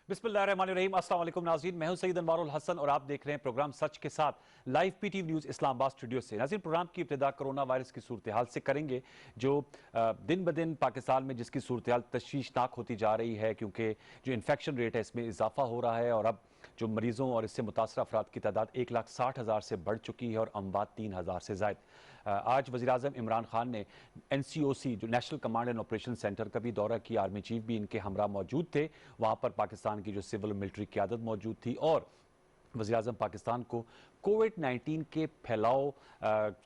बिस्मिल्लाहिर्रहमानिर्रहीम। अस्सलाम वालेकुम नाज़रीन, मैं हूं सईद अनवारुल हसन और आप देख रहे हैं प्रोग्राम सच के साथ live PTV news Islamabad studio से। नाज़रीन, प्रोग्राम की इब्तिदा कोरोना वायरस की सूरत हाल से करेंगे, जो दिन ब दिन पाकिस्तान में जिसकी सूरत हाल तशवीशनाक होती जा रही है, क्योंकि जो इन्फेक्शन रेट है इसमें इजाफा हो रहा है और अब जो मरीजों और इससे मुतासर अफराद की तादाद 1,60,000 से बढ़ चुकी है और अमवात 3,000 से ज़ायद। आज वज़ीर-ए-आज़म इमरान खान ने NCOC जो national command and operation centre का भी दौरा किया। आर्मी चीफ भी इनके हमरा मौजूद थे। वहाँ पर पाकिस्तान की जो सिविल मिलिट्री क़यादत मौजूद थी और वज़ीर-ए-आज़म पाकिस्तान को कोविड-19 के फैलाव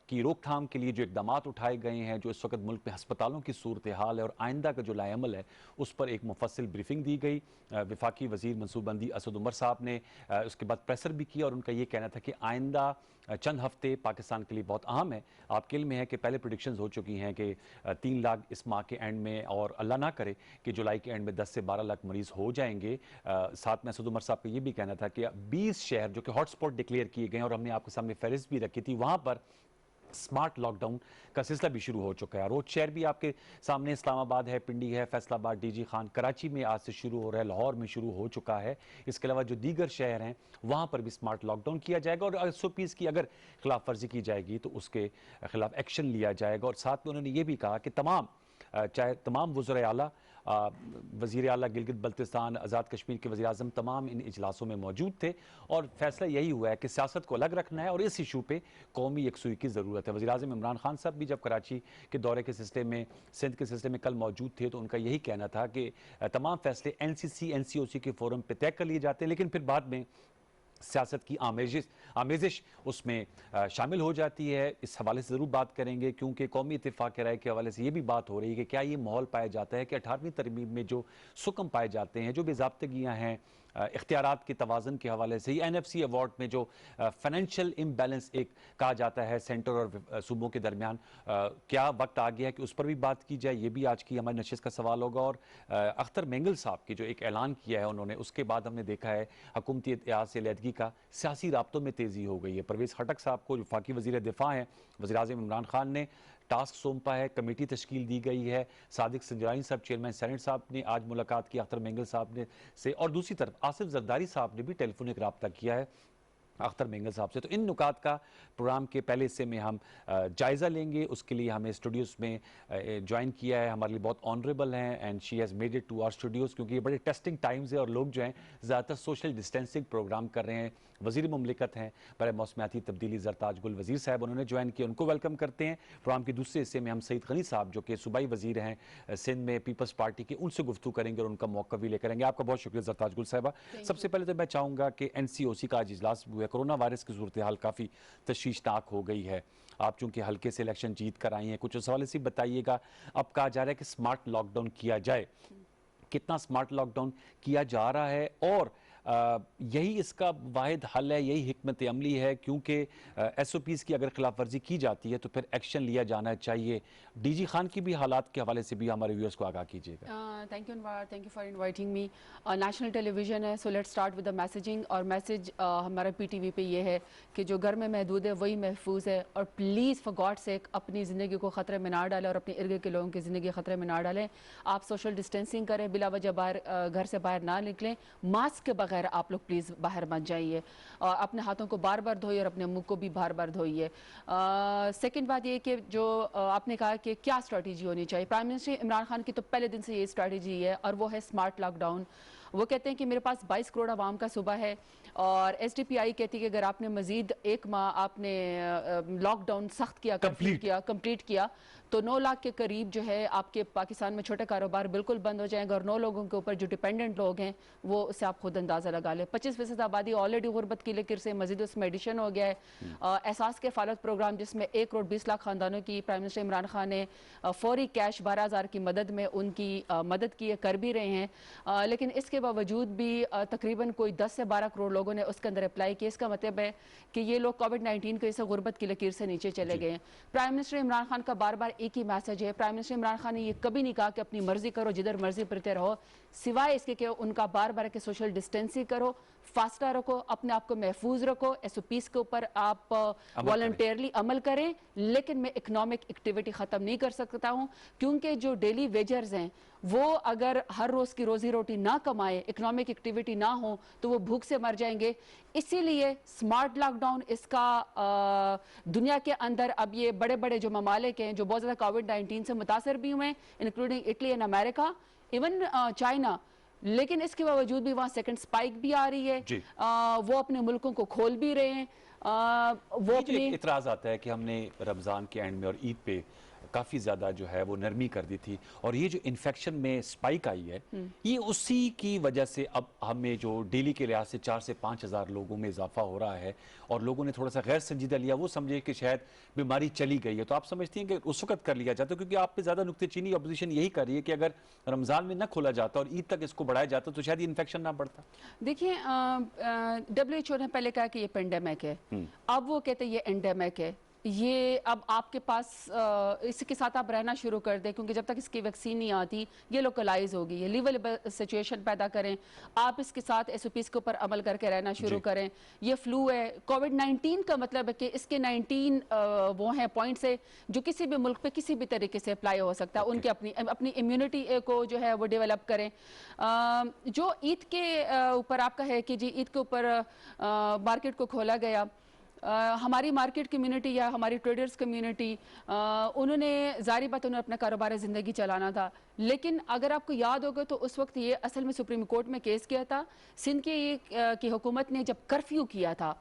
की रोकथाम के लिए जो इकदाम उठाए गए हैं, जो इस वक्त मुल्क में हस्पतालों की सूरत हाल है और आइंदा का जो लाएमल है, उस पर एक मुफस्सिल ब्रीफिंग दी गई। वफाकी वज़ीर मनसूबबंदी असद उमर साहब ने उसके बाद प्रेसर भी किया और उनका ये कहना था कि आइंदा चंद हफ्ते पाकिस्तान के लिए बहुत अहम है। आपके इल्म में है कि पहले प्रेडिक्शंस हो चुकी हैं कि 3 लाख इस माह के एंड में, और अल्लाह ना करे कि जुलाई के एंड में 10 से 12 लाख मरीज़ हो जाएंगे। साथ में असद उमर साहब का ये भी कहना था कि 20 शहर जो कि हॉटस्पॉट डिक्लेयर किए गए और हमने आपके सामने फहरिस्त भी रखी थी, वहाँ पर स्मार्ट लॉकडाउन का सिलसिला भी शुरू हो चुका है। रोज शहर भी आपके सामने इस्लामाबाद है, पिंडी है, फैसलाबाद, DG खान, कराची में आज से शुरू हो रहा है, लाहौर में शुरू हो चुका है। इसके अलावा जो दीगर शहर हैं वहाँ पर भी स्मार्ट लॉकडाउन किया जाएगा और SOPs की अगर खिलाफ वर्जी की जाएगी तो उसके खिलाफ एक्शन लिया जाएगा। और साथ में उन्होंने ये भी कहा कि चाहे तमाम वज़ीर आला, वज़ीर आला गिलगित बल्तिस्तान, आज़ाद कश्मीर के वज़ीर आज़म तमाम इन इजलासों में मौजूद थे और फैसला यही हुआ है कि सियासत को अलग रखना है और इस इशू पे कौमी यकसुई की ज़रूरत है। वज़ीर आज़म इमरान खान साहब भी जब कराची के दौरे के सिलसिले में, सिंध के सिलसिले में कल मौजूद थे तो उनका यही कहना था कि तमाम फैसले NCC NCOC के फोरम पर तय कर लिए जाते हैं, लेकिन फिर बाद में सियासत की आमेजिश उसमें शामिल हो जाती है। इस हवाले से ज़रूर बात करेंगे, क्योंकि कौमी इत्तेफाक के राय के हवाले से ये भी बात हो रही है कि क्या ये माहौल पाया जाता है कि 18वीं तरमीम में जो सुकम पाए जाते हैं, जो बेज़ाब्तगियाँ हैं इख्तियारात के तवाज़ुन के हवाले से, NFC अवार्ड में जो फाइनेंशियल इम्बैलेंस एक कहा जाता है सेंटर और सूबों के दरमियान, क्या वक्त आ गया है कि उस पर भी बात की जाए? ये भी आज की हमारी नशिस्त का सवाल होगा। और अख्तर मेंगल साहब की जो एक ऐलान किया है उन्होंने, उसके बाद हमने देखा है हुकूमती इत्तेहाद से अलहदगी का, सियासी राब्तों में तेज़ी हो गई है। परवेज़ खटक साहब को, जो वफाकी वज़ीर दिफा हैं, वज़ीर-ए-आज़म इमरान खान ने टास्क सौंपा है, कमेटी तश्कील दी गई है। सादिक संजरानी साहब, चेयरमैन सेनेट साहब ने आज मुलाकात की अख्तर मेंगल साहब ने से, और दूसरी तरफ आसिफ जरदारी साहब ने भी टेलीफोनिक रब्ता किया है अख्तर मेंगल साहब से। तो इन नुकात का प्रोग्राम के पहले हिस्से में हम जायज़ा लेंगे। उसके लिए हमें स्टूडियोज़ में ज्वाइन किया है, हमारे लिए बहुत ऑनरेबल हैं and she has made it to our studios, क्योंकि ये बड़े टेस्टिंग टाइम्स है और लोग जो हैं ज़्यादातर सोशल डिस्टेंसिंग प्रोग्राम कर रहे हैं। वज़ीर मुमलिकत हैं बराए मौसमियाती तब्दीली ज़रताज गुल वज़ीर साहब, उन्होंने ज्वाइन किया, उनको वेलकम करते हैं। प्रोग्राम के दूसरे हिस्से में हम सईद गनी साहब जो कि सूबाई वज़ीर हैं सिंध में पीपल्स पार्टी के, उनसे गुफ्तगू करेंगे और उनका मौक़िफ़ भी ले करेंगे। आपका बहुत शुक्रिया ज़रताज गुल साहिबा। सबसे पहले तो मैं चाहूँगा कि NCOC का आज इजलास हुआ है। कोरोना वायरस की सूरत हाल काफ़ी तशवीशनाक हो गई है। आप चूंकि हल्के से इलेक्शन जीत कर आई हैं, कुछ उस हवाले से बताइएगा। अब कहा जा रहा है कि स्मार्ट लॉकडाउन किया जाए, कितना स्मार्ट लॉकडाउन किया जा रहा है और यही इसका वाहिद हल है, यही हिकमत अमली है, क्योंकि SOPs की अगर खिलाफ वर्जी की जाती है तो फिर एक्शन लिया जाना चाहिए। DG खान की भी हालात के हवाले से भी हमारे व्यूअर्स को आगाह कीजिएगा। Thank you Anwar, thank you for inviting me. National television है, so let's start with the messaging. और मैसेज हमारा PTV पे ये है कि जो घर में महदूद है वही महफूज है, और प्लीज़ फॉर गॉड सेक अपनी ज़िंदगी को ख़तरे में ना डालें और अपने इर्द गिर्द के लोगों की ज़िंदगी ख़तरे में ना डालें। आप सोशल डिस्टेंसिंग करें, बिला वजह बाहर घर से बाहर ना निकलें, मास्क के बगैर आप लोग प्लीज़ बाहर मत जाइए, और अपने हाथों को बार बार धोइए और अपने मुंह को भी बार बार धोइए। सेकंड बात ये कि जो आपने कहा कि क्या स्ट्रैटेजी होनी चाहिए, प्राइम मिनिस्टर इमरान खान की तो पहले दिन से ये स्ट्रैटेजी है और वो है स्मार्ट लॉकडाउन। वो कहते हैं कि मेरे पास 22 करोड़ आवाम का सूबा है, और SDPI कहती है कि अगर आपने मजीद एक माह आपने लॉकडाउन सख्त किया, कंप्लीट किया तो 9 लाख के करीब जो है आपके पाकिस्तान में छोटे कारोबार बिल्कुल बंद हो जाएंगे, और 9 लोगों के ऊपर जो डिपेंडेंट लोग हैं वो उससे आप खुद अंदाजा लगा लें। 25% आबादी ऑलरेडी गुर्बत की लकीर से मजीद उसमें एडिशन हो गया है। एहसास के फालत प्रोग्राम जिसमें 1 करोड़ 20 लाख खानदानों की प्राइम मिनिस्टर इमरान खान ने फौरी कैश 12,000 की मदद में उनकी मदद की कर भी रहे हैं, लेकिन इसके बावजूद भी तकरीबन कोई 10 से 12 करोड़ लोगों ने उसके अंदर अप्लाई किया। इसका मतलब है कि ये लोग कोविड-19 की वजह से गुर्बत की लकीर से नीचे चले गए हैं। प्राइम मिनिस्टर इमरान खान का बार बार एक ही मैसेज है, प्राइम मिनिस्टर इमरान खान ने ये कभी नहीं कहा कि अपनी मर्जी करो, जिधर मर्जी फिरते रहो, सिवाय इसके कि उनका बार बार के सोशल डिस्टेंसिंग करो, फासला रखो, अपने आप को महफूज रखो, SOPs के ऊपर आप वॉलंटियरली अमल करें। लेकिन मैं इकोनॉमिक एक्टिविटी खत्म नहीं कर सकता हूं, क्योंकि जो डेली वेजर्स हैं वो अगर हर रोज की रोजी रोटी ना कमाए, इकोनॉमिक एक्टिविटी ना हो, तो वो भूख से मर जाएंगे। इसीलिए स्मार्ट लॉकडाउन इसका दुनिया के अंदर अब ये बड़े बड़े जो ममालिक हैं जो बहुत ज़्यादा कोविड-19 से मुतासर भी हुए हैं, including Italy and America, even China, लेकिन इसके बावजूद भी वहाँ सेकंड स्पाइक भी आ रही है। वो अपने मुल्कों को खोल भी रहे हैं। वो अपने इतराज आता है कि हमने रमज़ान के एंड में और ईद पे काफ़ी ज़्यादा जो है वो नरमी कर दी थी, और ये जो इन्फेक्शन में स्पाइक आई है, ये उसी की वजह से अब हमें जो डेली के लिहाज से 4 से 5 हज़ार लोगों में इजाफा हो रहा है, और लोगों ने थोड़ा सा गैर संजीदा लिया, वो समझे कि शायद बीमारी चली गई है। तो आप समझती हैं कि उस वक्त कर लिया जाता, क्योंकि आप पे ज़्यादा नुक्तेचीनी अपोजिशन यही कर रही है कि अगर रमज़ान में ना खोला जाता और ईद तक इसको बढ़ाया जाता तो शायद ये इन्फेक्शन ना बढ़ता। देखिए, WHO ने पहले कहा कि ये पेंडेमिक है, अब वो कहते हैं ये एंडेमिक है। ये अब आपके पास इसके साथ आप रहना शुरू कर दें, क्योंकि जब तक इसकी वैक्सीन नहीं आती ये लोकलाइज होगी, ये लिवेबल सिचुएशन पैदा करें, आप इसके साथ SOPs के ऊपर अमल करके रहना शुरू करें। ये फ्लू है, कोविड-19 का मतलब है कि इसके 19 वो हैं पॉइंट्स है जो किसी भी मुल्क पे किसी भी तरीके से अप्लाई हो सकता है। उनके अपनी इम्यूनिटी को जो है वो डेवलप करें। जो ईद के ऊपर आपका है कि जी ईद के ऊपर मार्केट को खोला गया, हमारी मार्केट कम्युनिटी या हमारी ट्रेडर्स कम्युनिटी, उन्होंने जारी बात उन्होंने अपना कारोबार ज़िंदगी चलाना था। लेकिन अगर आपको याद होगा तो उस वक्त ये असल में सुप्रीम कोर्ट में केस किया था। सिंध की हुकूमत ने जब कर्फ्यू किया था,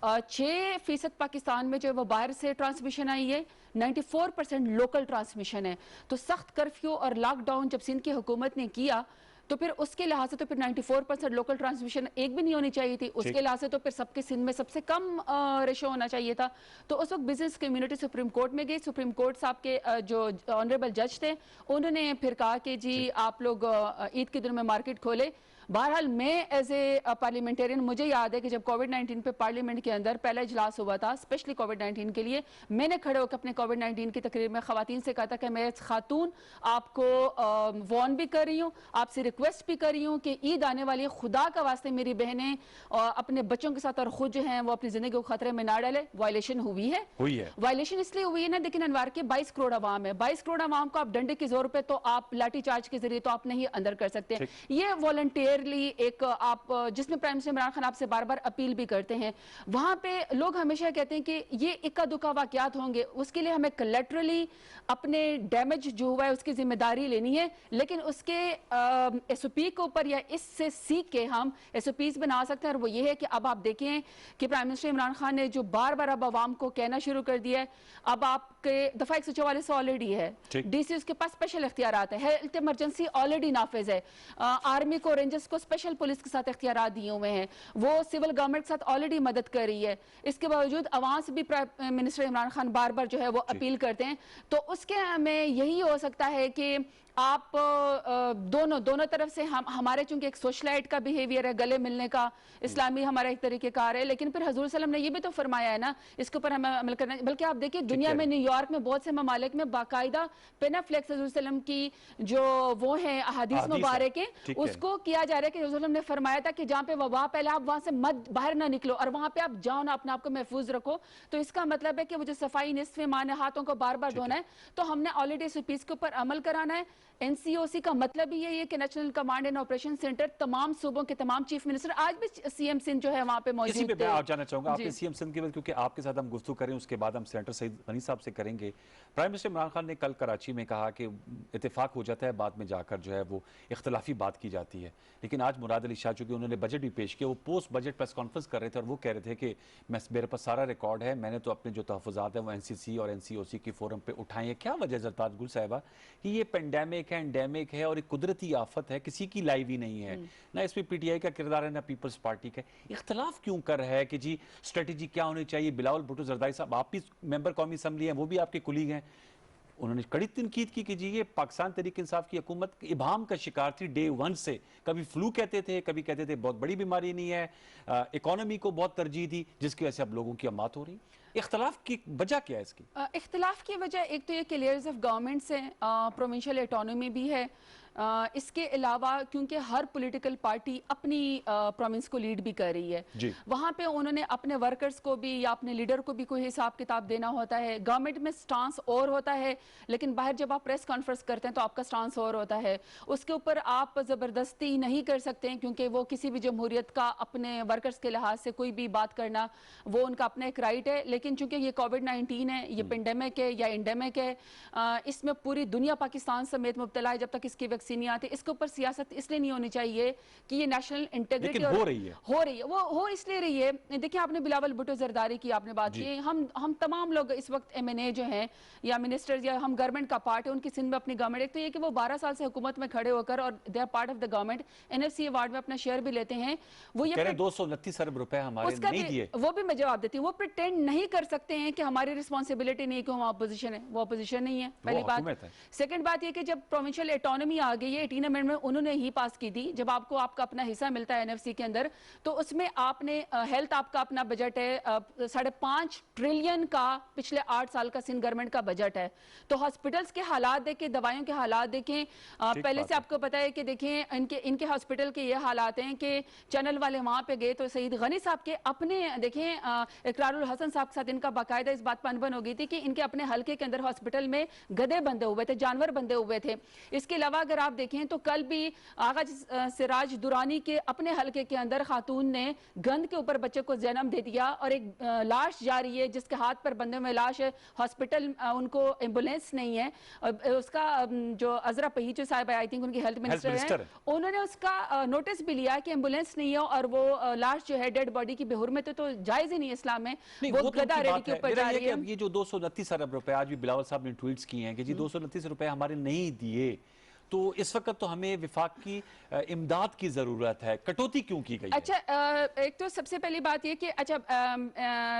6% पाकिस्तान में जो वो बाहर से ट्रांसमिशन आई है, 94% लोकल ट्रांसमिशन है। तो सख्त कर्फ्यू और लॉकडाउन जब सिंध की हुकूमत ने किया तो फिर उसके लिहाज से तो फिर 94% लोकल ट्रांसमिशन एक भी नहीं होनी चाहिए थी। उसके लिहाज से तो फिर सबके सिंध में सबसे कम रेशो होना चाहिए था। तो उस वक्त बिजनेस कम्युनिटी सुप्रीम कोर्ट में गई। सुप्रीम कोर्ट साहब के जो ऑनरेबल जज थे, उन्होंने फिर कहा कि जी आप लोग ईद के दिन में मार्केट खोले। बहरहाल मैं एज ए पार्लियामेंटेरियन, मुझे याद है कि जब कोविड-19 पे पार्लियामेंट के अंदर पहला इजलास हुआ था स्पेशली कोविड-19 के लिए, मैंने खड़े होकर अपने कोविड-19 की तकरीर में खवातीन से कहा था कि मैं खातून आपको वार्न भी कर रही हूँ, आपसे रिक्वेस्ट भी कर रही हूँ कि ईद आने वाली है, खुदा का वास्ते मेरी बहनें अपने बच्चों के साथ और खुद जो हैं वो अपनी जिंदगी को खतरे में ना डाले। वायलेशन हुई है वायलेशन इसलिए हुई है ना, लेकिन अनवार के 22 करोड़ आवाम है, 22 करोड़ आवाम को आप डंडे के जोर पे तो आप लाठी चार्ज के जरिए तो आप नहीं अंदर कर सकते। ये वॉलंटियर एक आप जिसमें प्राइम मिनिस्टर इमरान खान आपसे बार बार अपील भी करते हैं, वहां पे लोग हमेशा कहते हैं कि ये इक्का दुक्का वाकयात होंगे, उसके लिए हमें कलेक्टरली अपने डैमेज जो हुआ है उसकी जिम्मेदारी लेनी है, लेकिन उसके SOP के ऊपर या इससे सीख के हम SOPs बना सकते हैं। और वो ये है कि अब आप देखें कि प्राइम मिनिस्टर इमरान खान ने जो बार बार अब आवाम को कहना शुरू कर दिया है, अब आपके दफा 144 ऑलरेडी है, DC के पास स्पेशल इख्तियारात है, हेल्थ इमरजेंसी ऑलरेडी नाफिज है, आर्मी को, रेंजर्स को स्पेशल पुलिस के साथ इख्तियारात दिए हुए हैं, वो सिविल गवर्नमेंट के साथ ऑलरेडी मदद कर रही है। इसके बावजूद आवाम से भी प्राइम मिनिस्टर इमरान खान बार बार जो है वो अपील करते हैं। तो उसके में यही हो सकता है कि आप दोनों तरफ से हमारे चूंकि एक सोशलाइट का बिहेवियर है, गले मिलने का, इस्लामी हमारा एक तरीकेकार है, लेकिन फिर हजूर सल्लम ने ये भी तो फरमाया है ना, इसके ऊपर हमें अमल करना है। बल्कि आप देखिए दुनिया में, न्यूयॉर्क में, बहुत से ममालिक में बाकायदा पेनाफ्लेक्स हजूर सल्लम की जो वो है अहादीस मुबारक है, उसको किया जा रहा है कि हजूर सल्लम ने फरमाया था कि जहाँ पे वबा पहले आप वहां से मत बाहर ना निकलो और वहां पे आप जाओ ना, अपने आप को महफूज रखो। तो इसका मतलब है कि वो जो सफाई निस्फ ईमान है, हाथों को बार बार धोना है, तो हमने ऑलरेडी SOPs के ऊपर अमल कराना है। NCOC का मतलब ही यही है कि national command and operation centre तमाम सूबों के तमाम चीफ मिनिस्टर, आज भी CM सिंध जो है वहां पे मौजूद थे। इसी पे मैं आप जानना चाहूंगा आपके CM सिंध के बाद, क्योंकि आपके साथ हम गुफ्तगू करें उसके बाद हम सेनेटर सईद गनी साहब से करेंगे। प्राइम मिनिस्टर इमरान खान ने कल कराची में कहा कि इत्तेफाक हो जाता है, बाद में जाकर जो है वो इख्तलाफी बात की जाती है, लेकिन आज मुराद अली शाह चूंकि उन्होंने बजट भी पेश किया, वो पोस्ट बजट प्रेस कॉन्फ्रेंस कर रहे थे और वो कह रहे थे कि मेरे पास सारा रिकॉर्ड है, मैंने तो अपने जो तहफ़्फ़ुज़ात हैं वो NCC और NCOC की फोरम पे उठाए हैं। क्या वजह ज़रताज गुल साहिबा कि ये पेंडेमिक है, एंडेमिक है और एक कुदरती आफत है, किसी की लाइव ही नहीं है, ना इसमें PTI का किरदार है ना पीपल्स पार्टी का, इख्तलाफ क्यों कर रहा है कि जी स्ट्रेटेजी क्या होनी चाहिए। बिलावल भुट्टो जरदारी साहब, आप भी मेंबर कौमी असम्बली हैं, वो भी आपके कुलीग हैं, उन्होंने कड़ी तनकीद की कि जी ये पाकिस्तान तहरीक इंसाफ की हुकूमत इबाम का शिकार थी डे 1 से। कभी फ्लू कहते थे, कभी कहते थे बहुत बड़ी बीमारी नहीं है, इकोनॉमी को बहुत तरजीह दी, जिसकी वजह से अब लोगों की मौत हो रही। इख्तलाफ की वजह क्या है इसकी? इख्तलाफ की वजह एक तो ये कि लेयर्स ऑफ गवर्नमेंट से प्रोविंशियल ऑटोनॉमी भी है, इसके अलावा क्योंकि हर पॉलिटिकल पार्टी अपनी प्रोविंस को लीड भी कर रही है, वहां पे उन्होंने अपने वर्कर्स को भी या अपने लीडर को भी कोई हिसाब किताब देना होता है। गवर्नमेंट में स्टांस और होता है, लेकिन बाहर जब आप प्रेस कॉन्फ्रेंस करते हैं तो आपका स्टांस और होता है। उसके ऊपर आप जबरदस्ती नहीं कर सकते हैं, क्योंकि वो किसी भी जमहूरियत का अपने वर्कर्स के लिहाज से कोई भी बात करना वो उनका अपना एक राइट है। लेकिन चूंकि ये कोविड-19 है, ये पेंडेमिक है या एंडेमिक है, इसमें पूरी दुनिया पाकिस्तान समेत मुब्तला है। जब तक इसकी वैक्सीन नहीं आती, इसके ऊपर सियासत इसलिए नहीं होनी चाहिए कि ये नेशनल इंटीग्रिटी हो रही है वो हो इसलिए रही है। देखिए, आपने बिलावल भुट्टो जरदारी की आपने बात की, हम तमाम लोग इस वक्त MNA जो हैं या मिनिस्टर्स या हम गवर्नमेंट का पार्ट है, उनकी सिंध में अपनी गवर्नमेंट, एक तो ये कि वो 12 साल से हुकूमत में खड़े होकर और they are part of the government, NFC award में अपना शेयर भी लेते हैं। वो ये 229 अरब रुपए हमारे नहीं दिए, वो भी मैं जवाब देती हूँ। वो प्रिटेंड नहीं कर सकते हैं कि हमारी रिस्पॉन्सिबिलिटी नहीं, कि हम अपोजिशन है। वो अपोजिशन नहीं है, पहली बात। सेकंड बात ये कि जब प्रोविंशियल ऑटोनॉमी आ गई है, 18 अमेंडमेंट उन्होंने ही पास की थी। जब आपको आपका अपना हिस्सा मिलता है NFC के अंदर, तो उसमें आपने हेल्थ, आपका अपना बजट है 5.5 ट्रिलियन का, पिछले 8 साल का सिंध गवर्नमेंट का बजट है। तो हॉस्पिटल्स के हालात देखें, दवाइयों के हालात देखें, पहले से आपको पता है कि देखें इनके हॉस्पिटल के ये हालात हैं कि चैनल वाले वहां पे गए तो सईद गनी साहब के अपने देखें, इकरारुल हसन साहब के साथ इनका बाकायदा इस बात पर अनबन हो गई थी कि इनके अपने हल्के के अंदर हॉस्पिटल में गधे बंधे हुए थे, जानवर बंधे हुए थे। इसके अलावा अगर आप देखें तो कल भी आगा सिराज दुरानी के अपने हल्के के अंदर खातून ने गंद के ऊपर बच्चे को जन्म दे दिया और एक लाश जा रही है जिसके हाथ पर बंधे हुए लाश है। हॉस्पिटल उनको एम्बुलेंस नहीं है। उसका जो अजरा पहीचो साहब आई थिंक उनकी हेल्थ मिनिस्टर है, उन्होंने उसका नोटिस भी लिया कि एम्बुलेंस नहीं है और वो लाश जो है डेड बॉडी की बेहुरमत है, तो जायज ही नहीं इस्लाम में। वो गधा रेडी के ऊपर जा रही है। ये जो 229 अरब रुपए आज भी बिलावल साहब ने ट्वीट्स किए हैं कि जी 229 रुपए हमारे नहीं दिए, तो इस वक्त तो हमें विफाक की इमदाद की जरूरत है, कटौती क्यों की गई है? अच्छा, एक तो सबसे पहली बात ये कि अच्छा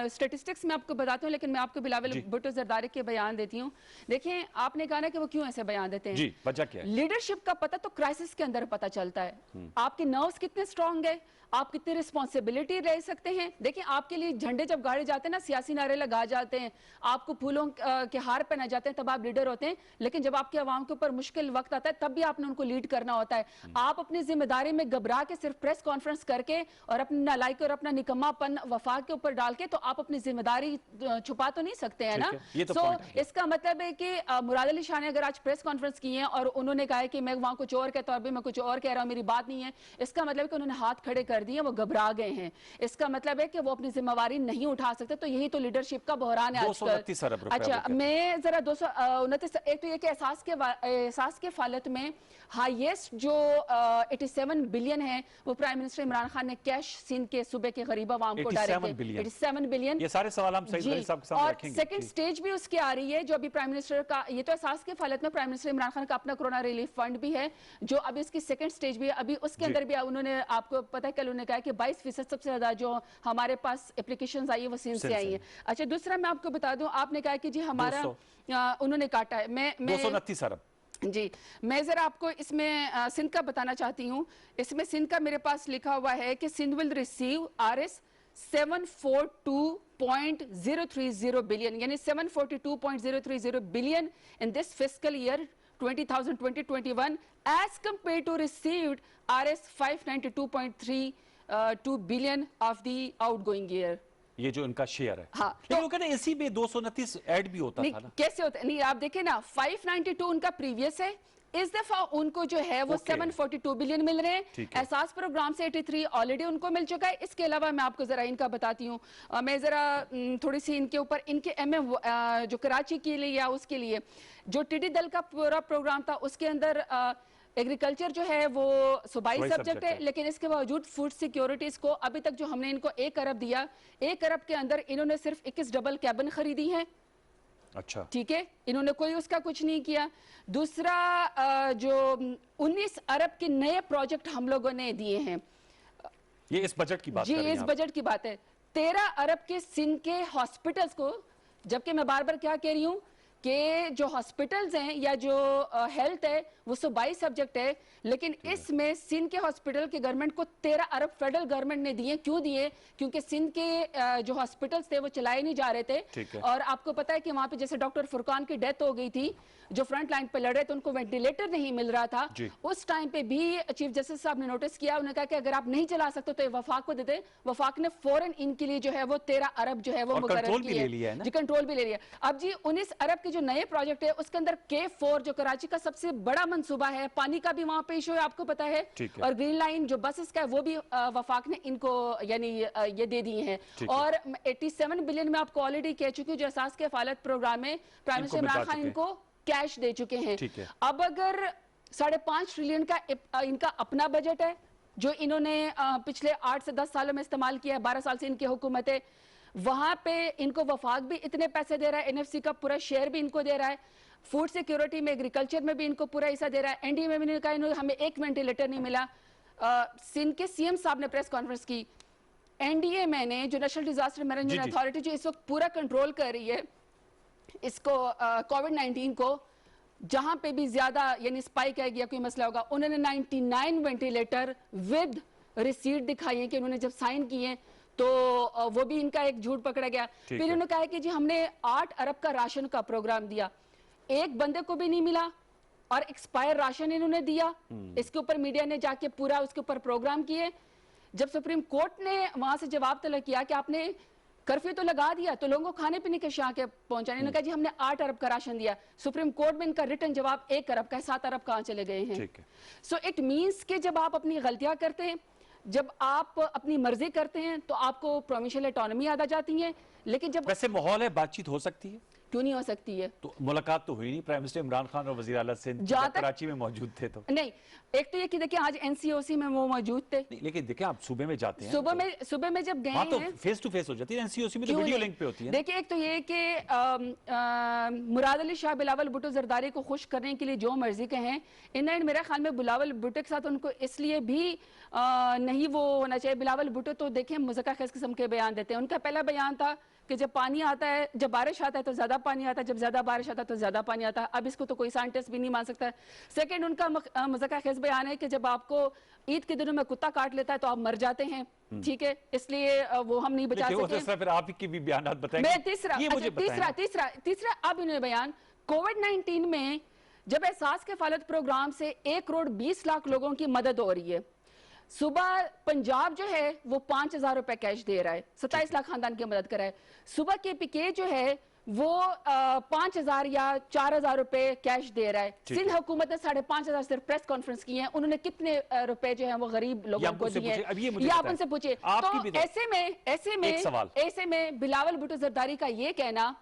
स्टैटिस्टिक्स मैं आपको बताती हूँ, लेकिन मैं आपको बिलावल भुट्टो जरदारी के बयान देती हूँ। देखिए, आपने कहा ना कि वो क्यों ऐसे बयान देते हैं, जी वजह क्या है? लीडरशिप का पता तो क्राइसिस के अंदर पता चलता है। आपके नर्व्स कितने स्ट्रांग है, आप कितनी रिस्पॉन्सिबिलिटी ले सकते हैं। देखिए, आपके लिए झंडे जब गाड़े जाते हैं ना, सियासी नारे लगा जाते हैं, आपको फूलों के हार पहना जाते हैं, तब आप लीडर होते हैं। लेकिन जब आपके अवाम के ऊपर मुश्किल वक्त आता है, तब भी आपने उनको लीड करना होता है। आप अपनी जिम्मेदारी में घबरा के सिर्फ प्रेस कॉन्फ्रेंस करके और अपनी नालायकी और अपना निकम्मापन वफाक के ऊपर डाल के तो आप अपनी जिम्मेदारी छुपा तो नहीं सकते हैं ना। तो इसका मतलब है कि मुराद अली शाह ने अगर आज प्रेस कॉन्फ्रेंस की है और उन्होंने कहा है कि मैं वहां कुछ और कहता हूं, अभी मैं कुछ और कह रहा हूं, मेरी बात नहीं है, इसका मतलब कि उन्होंने हाथ खड़े कर दिए, वो घबरा गए हैं। इसका मतलब है कि वो अपनी जिम्मेवारी नहीं उठा सकते। तो यही तो लीडरशिप का बहरान है आजकल। अच्छा, मैं जरा 229, एक तो ये कि एहसास के फालत में हाईएस्ट जो 87 बिलियन है वो प्राइम मिनिस्टर इमरान खान ने कैश सिंध के सूबे के गरीब आवाम को डायरेक्ट 87 बिलियन। ये सारे सवाल हम सईद गनी साहब के सामने रखेंगे। और सेकंड स्टेज भी उसकी आ रही है जो अभी प्राइम मिनिस्टर का, ये तो एहसास के फालत में प्राइम मिनिस्टर इमरान खान का अपना कोरोना रिलीफ फंड भी है जो अभी इसकी सेकंड स्टेज भी है। अभी उसके अंदर भी उन्होंने, आपको पता है कल उन्होंने कहा कि 22% सबसे ज्यादा जो हमारे पास एप्लीकेशंस आई है वो सिंध से आई है। अच्छा, दूसरा मैं आपको बता दूं, आपने कहा कि जी हमारा उन्होंने काटा है, मैं 229 अरब जी, मैं जरा आपको इसमें सिंध का बताना चाहती हूँ। इसमें सिंध का मेरे पास लिखा हुआ है कि Sindh will receive RS 742.030 billion, यानी 742.030 billion in this fiscal year 2020-2021 as compared to received RS 592.32 billion of the outgoing year. ये जो इनका शेयर है। हाँ, लेकिन वो कहते हैं इसी में 229 ऐड भी होता था ना। कैसे होता है? नहीं, आप देखें ना, 592 उनका प्रीवियस है, इस दफा उनको जो है वो 742 बिलियन मिल रहे हैं। एहसास प्रोग्राम से 83 ऑलरेडी उनको मिल चुका है। इसके अलावा मैं आपको जरा इनका बताती हूँ, मैं जरा थोड़ी सी इनके ऊपर, इनके MM जो कराची के लिए या उसके लिए जो टिड्डी दल का पूरा प्रोग्राम था, उसके अंदर एग्रीकल्चर जो है वो सूबाई सब्जेक्ट है, लेकिन इसके बावजूद फूड सिक्योरिटीज को अभी तक जो हमने इनको 1 अरब दिया, 1 अरब के अंदर इन्होंने सिर्फ 21 डबल कैबिन खरीदी है। अच्छा, ठीक है, इन्होंने कोई उसका कुछ नहीं किया। दूसरा जो 19 अरब के नए प्रोजेक्ट हम लोगों ने दिए हैं, ये इस बजट की बात जी, इस बजट की बात है। 13 अरब के सिंध के हॉस्पिटल्स को, जबकि मैं बार बार क्या कह रही हूं कि जो हॉस्पिटल्स हैं या जो हेल्थ है वो सूबाई सब्जेक्ट है, लेकिन इसमें सिंध के हॉस्पिटल के गवर्नमेंट को 13 अरब फेडरल गवर्नमेंट ने दिए। क्यों दिए? क्योंकि सिंध के जो हॉस्पिटल्स थे वो चलाए नहीं जा रहे थे। और आपको पता है कि वहां पे जैसे डॉक्टर फुरकान की डेथ हो गई थी, जो फ्रंट लाइन पे लड़ रहे थे, उनको वेंटिलेटर नहीं मिल रहा था। उस टाइम पे भी चीफ जस्टिस साहब ने नोटिस किया, उन्होंने कहा कि अगर आप नहीं चला सकते तो ये वफाक को दे दे। वफाक ने फौरन इनके लिए जो है वो 13 अरब जो है वो मुकर्रर किए हैं जी, कंट्रोल भी ले लिया। अब जी 19 अरब के जो नए प्रोजेक्ट है उसके अंदर K4 जो कराची का सबसे बड़ा मंसूबा है, पानी का भी वहां पे इशू है, आपको पता है, और ग्रीन लाइन जो बसेस का है वो भी वफाक ने इनको यानी ये दे दिए हैं। और 87 बिलियन में आपको ऑलरेडी कह चुकी हूँ, जो एहसास के हफालत प्रोग्राम में प्राइम मिनिस्टर इमरान खान इनको कैश दे चुके हैं। अब अगर 5.5 ट्रिलियन का इनका अपना बजट है जो इन्होंने पिछले 8 से 10 सालों में इस्तेमाल किया है, 12 साल से इनकी हुकूमत है, वहां पे इनको वफाक भी इतने पैसे दे रहा है, एनएफसी का पूरा शेयर भी इनको दे रहा है, फूड सिक्योरिटी में, एग्रीकल्चर में भी इनको पूरा हिस्सा दे रहा है। एनडीए में भी इन्होंने कहा हमें एक वेंटिलेटर नहीं मिला। सिंध के सीएम साहब ने प्रेस कॉन्फ्रेंस की, एनडीए में ने जो नेशनल डिजास्टर मैनेजमेंट अथॉरिटी जो इस वक्त पूरा कंट्रोल कर रही है इसको कोविड-19 को, जहां पे भी ज्यादा यानी स्पाइक है या कोई मसला होगा, उन्होंने 99 वेंटिलेटर विद रिसीट दिखाई है कि उन्होंने जब साइन किए तो वो भी इनका एक झूठ पकड़ा गया। फिर उन्होंने कहा कि जी हमने 8 अरब का राशन का प्रोग्राम दिया, एक बंदे को भी नहीं मिला और एक्सपायर राशन इन्होंने दिया। इसके ऊपर मीडिया ने जाके पूरा उसके ऊपर प्रोग्राम किए। जब सुप्रीम कोर्ट ने वहां से जवाब तलब किया कि आपने कर्फ्यू तो लगा दिया तो लोगों को खाने पीने के शाह के पहुंचाने, ने कहा जी हमने 8 अरब का राशन दिया। सुप्रीम कोर्ट में इनका रिटर्न जवाब 1 अरब का है, 7 अरब कहां चले गए हैं। सो इट मींस कि जब आप अपनी गलतियां करते हैं, जब आप अपनी मर्जी करते हैं तो आपको प्रोविंशियल ऑटोनॉमी याद आ जाती है। लेकिन जब वैसे माहौल है, बातचीत हो सकती है, क्यों नहीं हो सकती है? तो मुलाकात तो हुई नहीं प्राइम मिनिस्टर इमरान खान और वजीर आला सिंध कराची में मौजूद थे तो नहीं। एक तो ये कि देखिए आज एनसीओसी में वो मौजूद थे, लेकिन देखिए आप सूबे में जाते हैं, सुबह में जब गए तो फेस टू फेस हो जाती है, एनसीओसी में तो वीडियो लिंक पे होती है। देखिए एक तो ये कि मुराद अली शाह बिलावल भुट्टो जरदारी को खुश करने के लिए जो मर्जी कहें, इन एंड मेरे ख्याल में बिलावल भुट्टो के साथ उनको इसलिए भी नहीं वो होना चाहिए। बिलावल भुट्टो तो देखिए मुज़क्किर किस्म के बयान देते हैं। उनका पहला बयान था कि जब पानी आता है, जब बारिश आता है तो ज्यादा पानी आता है, जब ज्यादा बारिश आता है तो ज्यादा पानी आता है। अब इसको तो कोई साइंटिस्ट भी नहीं मान सकता। सेकंड उनका मज़ाक़ बयान है कि जब आपको ईद के दिनों में कुत्ता काट लेता है तो आप मर जाते हैं, ठीक है, इसलिए वो हम नहीं बचा सकते। फिर आप की भी बयान बताएंगे। तीसरा अब इन्होंने बयान कोविड-19 में जब एहसास के फालत प्रोग्राम से 1 करोड़ 20 लाख लोगों की मदद हो रही है, सुबह पंजाब जो है वो 5,000 रुपए कैश दे रहा है, 27 लाख खानदान की मदद कर रहा है। सुबह के पीके जो है वो 5,000 या 4,000 रुपए कैश दे रहा है। सिंध हुकूमत ने 5,500 सिर्फ प्रेस कॉन्फ्रेंस की है, उन्होंने कितने रुपए जो है वो गरीब लोगों को दिए हैं, ये आप उनसे पूछिए। तो ऐसे में बिलावल भुट्टो जरदारी का ये कहना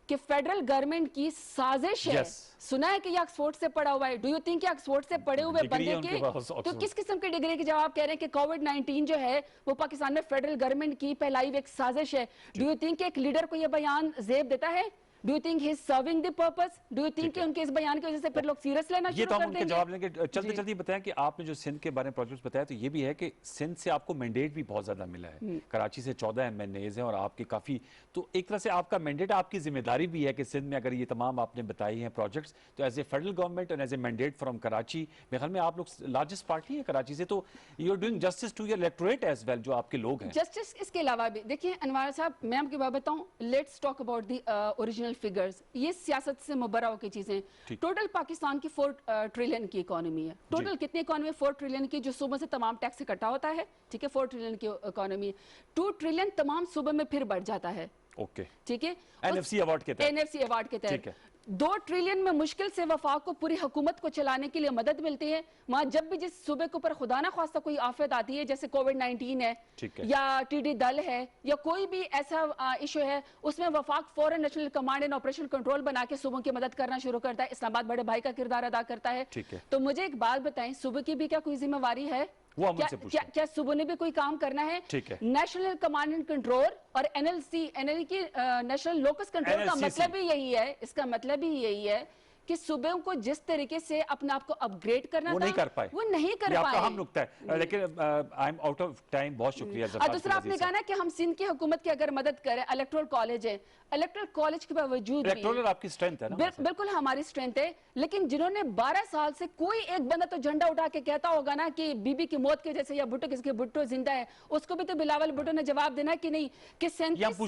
कि फेडरल गवर्नमेंट की साजिश है, सुना है कि ये ऑक्सफोर्ड से पढ़ा हुआ है। डू यू थिंक कि ऑक्सफोर्ड से पढ़े हुए बंदे के तो किस किस्म की डिग्री के जवाब कह रहे हैं कि कोविड-19 जो है वो पाकिस्तान में फेडरल गवर्नमेंट की फैलाई हुई एक साजिश है? डू यू थिंक एक लीडर को ये बयान जेब देता है? Do you think he is serving the purpose? Do you think कि उनके इस बयान की वजह से फिर लोग सीरियस लेना शुरू कर देंगे? जवाब लेंगे। चलते चलते बताएं कि आपने जो सिंध के बारे में प्रोजेक्ट्स बताया, तो ये भी है कि सिंध से आपको मैंडेट भी बहुत ज्यादा मिला है। कराची से 14 एमएनएज हैं और आपके काफी, तो एक तरह से आपका मैंडेट, आपकी जिम्मेदारी भी है कि सिंध में अगर ये तमाम आपने बताई हैं प्रोजेक्ट्स, तो एज ए फेडरल गवर्नमेंट और as a mandate from Karachi, मेरे ख्याल में आप लोग लार्जेस्ट पार्टी है कराची से, तो you are doing justice to your electorate as well, जो आपके लोग हैं। जस्टिस इसके अलावा भी देखिए अनवर साहब, मैं आपकी बात बताऊं, let's talk about the original figures. ये सियासत से मुबर्रा हो की चीजें। टोटल पाकिस्तान की 4 ट्रिलियन की इकोनॉमी है। टोटल कितनी इकोनॉमी? 4 ट्रिलियन की, जो सुबह से तमाम टैक्स इकट्ठा होता है, ठीक है, 4 ट्रिलियन की इकोनॉमी। 2 ट्रिलियन तमाम सुबह में फिर बढ़ जाता है, ओके, ठीक है, एनएफसी अवार्ड के तहत। एनएफसी अवार्ड के तहत 2 ट्रिलियन में मुश्किल से वफाक को पूरी हुकूमत को चलाने के लिए मदद मिलती है। वहां जब भी जिस सूबे के ऊपर खुदा ना खास्ता कोई आफत आती है, जैसे कोविड-19 है या टीडी दल है या कोई भी ऐसा इशू है, उसमें वफाक फौरन national command and operation control बना के सूबों की मदद करना शुरू करता है। इस्लामाबाद बड़े भाई का किरदार अदा करता है। तो मुझे एक बात बताएं, सूबे की भी क्या कोई जिम्मेवारी है? क्या सुबह ने भी कोई काम करना है? नेशनल कमांड एंड कंट्रोल और एनएलसी, एनएल की नेशनल लोकस कंट्रोल का मतलब भी यही है, इसका मतलब भी यही है कि सुबह को जिस तरीके से अपने आप को अपग्रेड करना वो था नहीं कर पाए, वो नहीं कर ये आपका पाए। अहम नुक्ता है, लेकिन I am out of time. बहुत शुक्रिया। और दूसरा आपने कहा ना कि हम सिंध की हुकूमत की अगर मदद करें, इलेक्टोरल कॉलेज है, इलेक्टोरल कॉलेज के बावजूद भी इलेक्टोरल आपकी स्ट्रेंथ है ना। बिल्कुल हमारी स्ट्रेंथ है, लेकिन जिन्होंने 12 साल से कोई एक बंदा तो झंडा उठा के कहता होगा ना कि बीबी की मौत के जैसे या भुट्टो किसके भुट्टो जिंदा है, उसको भी तो बिलावल भुट्टो ने जवाब देना कि नहीं कि 37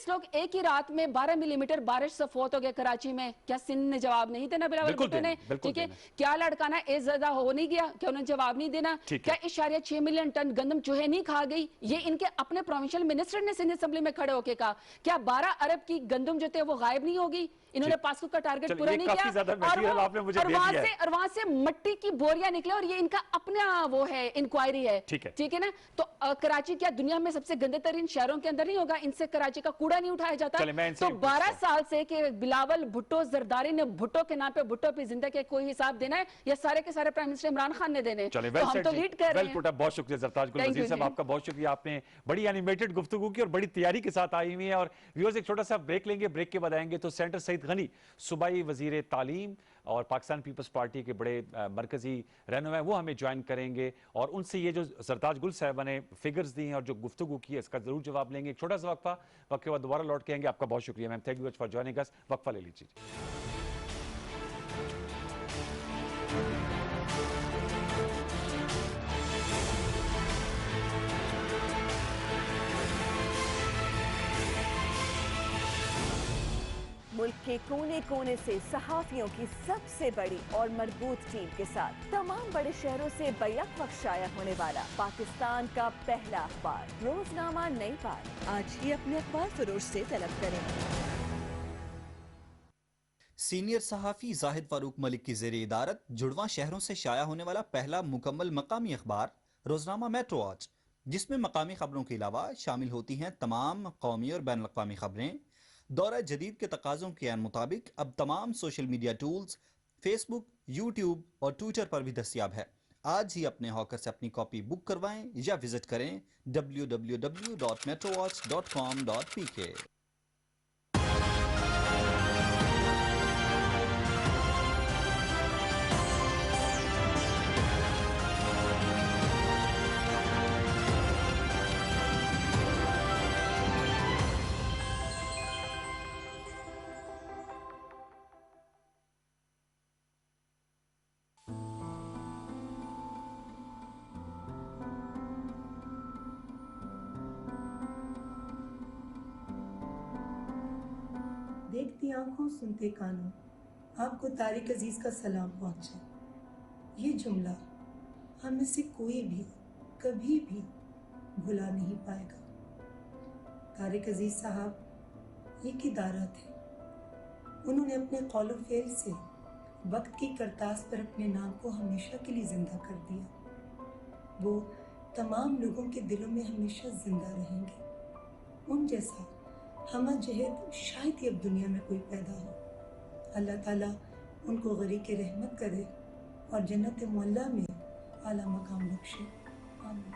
लोग एक ही रात में 12 मिलीमीटर बारिश से फौत हो गए कराची में। क्या सिंध ने जवाब नहीं देना बिलावल भुट्टो ने? ठीक है, क्या लड़काना एज ज्यादा हो नहीं गया, क्या उन्होंने जवाब नहीं देना? क्या 1.6 मिलियन टन गंदम चूहे नहीं खा गई? ये इनके अपने प्रोविंशियल मिनिस्टर ने सिंध असेंबली में खड़े होकर कहा। क्या 12 अरब की गंदम जो थे वो गायब नहीं होगी? इन्होंने पासको का टारगेट पूरा नहीं किया, और वहां से मट्टी की बोरियां निकले, और ये इनका अपना वो है, इंक्वायरी है। ठीक है ना? तो कराची क्या दुनिया में सबसे गंदे तरीन शहरों के अंदर नहीं होगा? इनसे कराची का कूड़ा नहीं उठाया जाता? तो 12 साल से कि बिलावल भुट्टो जरदारी ने भुट्टो के नाम पे भुट्टो पे जिंदा के कोई हिसाब देना है, या सारे के सारे प्राइम मिनिस्टर इमरान खान ने देने? तो हम तो लीड कर रहे हैं। बहुत शुक्रिया जरताज गुल वजीर साहब, आपका बहुत शुक्रिया। आपने बड़ी एनिमेटेड गुफ्तगू की और बड़ी तैयारी के साथ आई हुई है। और व्यूअर्स एक छोटा सा ब्रेक लेंगे, ब्रेक के बाद आएंगे तो सेंटर सईद गनी सूबाई वजीर तालीम और पाकिस्तान पीपल्स पार्टी के बड़े मरकजी रहनुमा वो हमें ज्वाइन करेंगे, और उनसे ये जो सरताज गुल साहबा ने फिगर्स दी हैं और जो गुफ्तगू की है इसका जरूर जवाब लेंगे। एक छोटा सा वक्फा, वक्त के बाद दोबारा लौट के आएंगे। आपका बहुत शुक्रिया ma'am, thank you for joining us. वक्फा ले लीजिए। मुल्क के कोने कोने से सहाफियों की सबसे बड़ी और मजबूत टीम के साथ तमाम बड़े शहरों से बैक वक्त शाया होने वाला पाकिस्तान का पहला अखबार रोजनामा नई बात। आज ही अपने अखबार फरोश से तलब करें। सीनियर सहाफ़ी जाहिद फारूक मलिक की ज़ेरे इदारत जुड़वा शहरों से शाया होने वाला पहला मुकम्मल मकामी अखबार रोजनामा मेट्रो आज, जिसमें मकामी खबरों के अलावा शामिल होती हैं तमाम कौमी और बैन अवी खबरें। दौरा जदीद के तकाज़ों के मुताबिक अब तमाम social media tools Facebook, YouTube और ट्विटर पर भी दस्तियाब है। आज ही अपने हॉकर से अपनी कॉपी बुक करवाएं या विजिट करें www.metrowatch.com.pk। देखती आंखों सुनते कानों, आपको तारिक अजीज का सलाम पहुंचे। ये जुमला हम में से कोई भी कभी भी भुला नहीं पाएगा। तारिक अजीज साहब एक इदारा थे। उन्होंने अपने कौल व फेल से वक्त की करतास पर अपने नाम को हमेशा के लिए जिंदा कर दिया। वो तमाम लोगों के दिलों में हमेशा जिंदा रहेंगे। उन जैसा हमजहद शायद ही अब दुनिया में कोई पैदा हो। अल्लाह ताला उनको गरीक रहमत करे और जन्नत मुअल्ला में आला मकाम बख्शे। आमीन।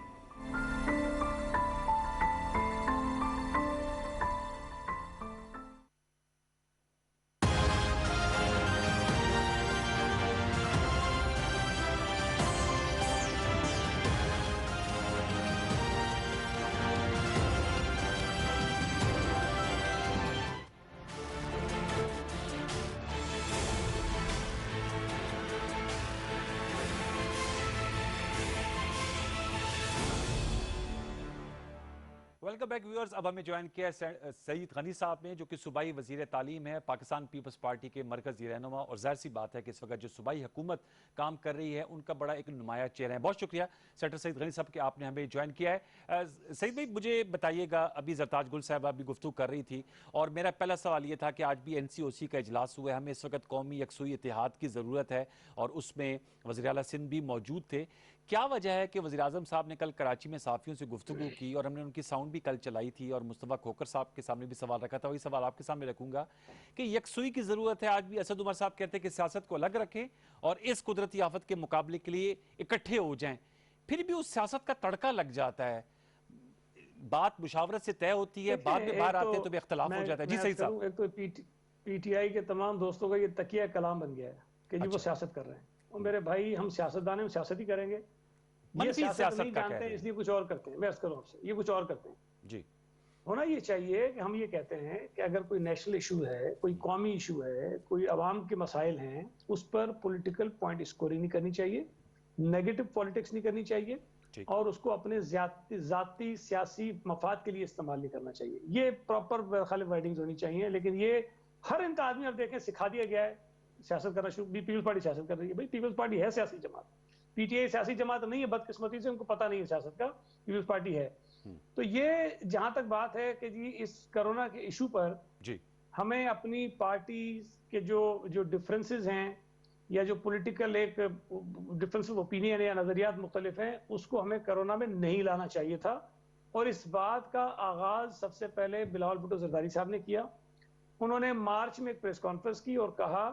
Welcome back viewers. अब हमें ज्वाइन किया सईद गनी साहब ने, जो कि सूबाई वजीर तालीम है, पाकिस्तान पीपल्स पार्टी के मरकजी रहनुमा, और जाहिर सी बात है कि इस वक्त जो सूबाई हुकूमत काम कर रही है उनका बड़ा एक नुमाया चेहरा है। बहुत शुक्रिया सेक्रेटरी सईद गनी साहब कि आपने हमें ज्वाइन किया है। सईद भाई मुझे बताइएगा, अभी जरताज गुल साहब अभी गुफ्तगू कर रही थी और मेरा पहला सवाल ये था कि आज भी NCOC का इजलास हुआ है, हमें इस वक्त कौमी यकसुई इत्तेहाद की ज़रूरत है और उसमें वज़ीर आला सिंध भी मौजूद थे। क्या वजह है कि वज़ीर आज़म साहब ने कल कराची में साफ़ियों से गुफ्तगू की और हमने उनकी साउंड भी कल चलाई थी और मुस्तफ़ा खोकर साहब के सामने भी सवाल रखा था, वही सवाल आपके सामने रखूंगा कि यकसुई की ज़रूरत है। आज भी असद उमर साहब कहते हैं कि सियासत को अलग रखें और इस कुदरती आफत के मुकाबले के लिए इकट्ठे हो जाएं, फिर भी उस सियासत का तड़का लग जाता है। बात मुशावरत से तय होती है, बाद में बाहर आते हैं तो भी इख्तलाफ हो जाता है। जी सही साहब। एक तो पीटीआई के तमाम दोस्तों का ये तकिया कलाम बन गया है कि जी वो अच्छा। सियासत कर रहे हैं। और मेरे भाई, हम सियासतदान हैं, हम सियासत ही करेंगे। ये मनफी सियासत सियासत नहीं का कह जानते रहे हैं, हैं। इसलिए कुछ और करते हैं। मैं अर्ज करूं आपसे, ये कुछ और करते हैं। जी होना ये चाहिए कि हम ये कहते हैं कि अगर कोई नेशनल इशू है, कोई कौमी इशू है, कोई अवाम के मसाइल हैं, उस पर पॉलिटिकल पॉइंट स्कोरिंग नहीं करनी चाहिए, नेगेटिव पॉलिटिक्स नहीं करनी चाहिए, ठीक। और उसको अपने जाती सियासी मफाद के लिए इस्तेमाल नहीं करना चाहिए। ये प्रॉपर खाली वर्डिंग्स होनी चाहिए। लेकिन ये हर इनका आदमी, अब देखें, सिखा दिया गया है सियासत करना शुरू। पीपल्स पार्टी सियासत कर रही है। भाई पीपल्स पार्टी है सियासी जमात, पीटीआई सियासी जमात नहीं है। बदकिस्मती से उनको पता नहीं है सियासत का, पीपल्स पार्टी है। तो ये जहां तक बात है कि जी इस कोरोना के इशू पर जी हमें अपनी पार्टी के जो डिफरेंसेस हैं, या जो पॉलिटिकल एक डिफरेंस ऑफ ओपिनियन या नजरियात मुख्तलिफ हैं, उसको हमें कोरोना में नहीं लाना चाहिए था। और इस बात का आगाज सबसे पहले बिलावल भुट्टो जरदारी साहब ने किया। उन्होंने मार्च में एक प्रेस कॉन्फ्रेंस की और कहा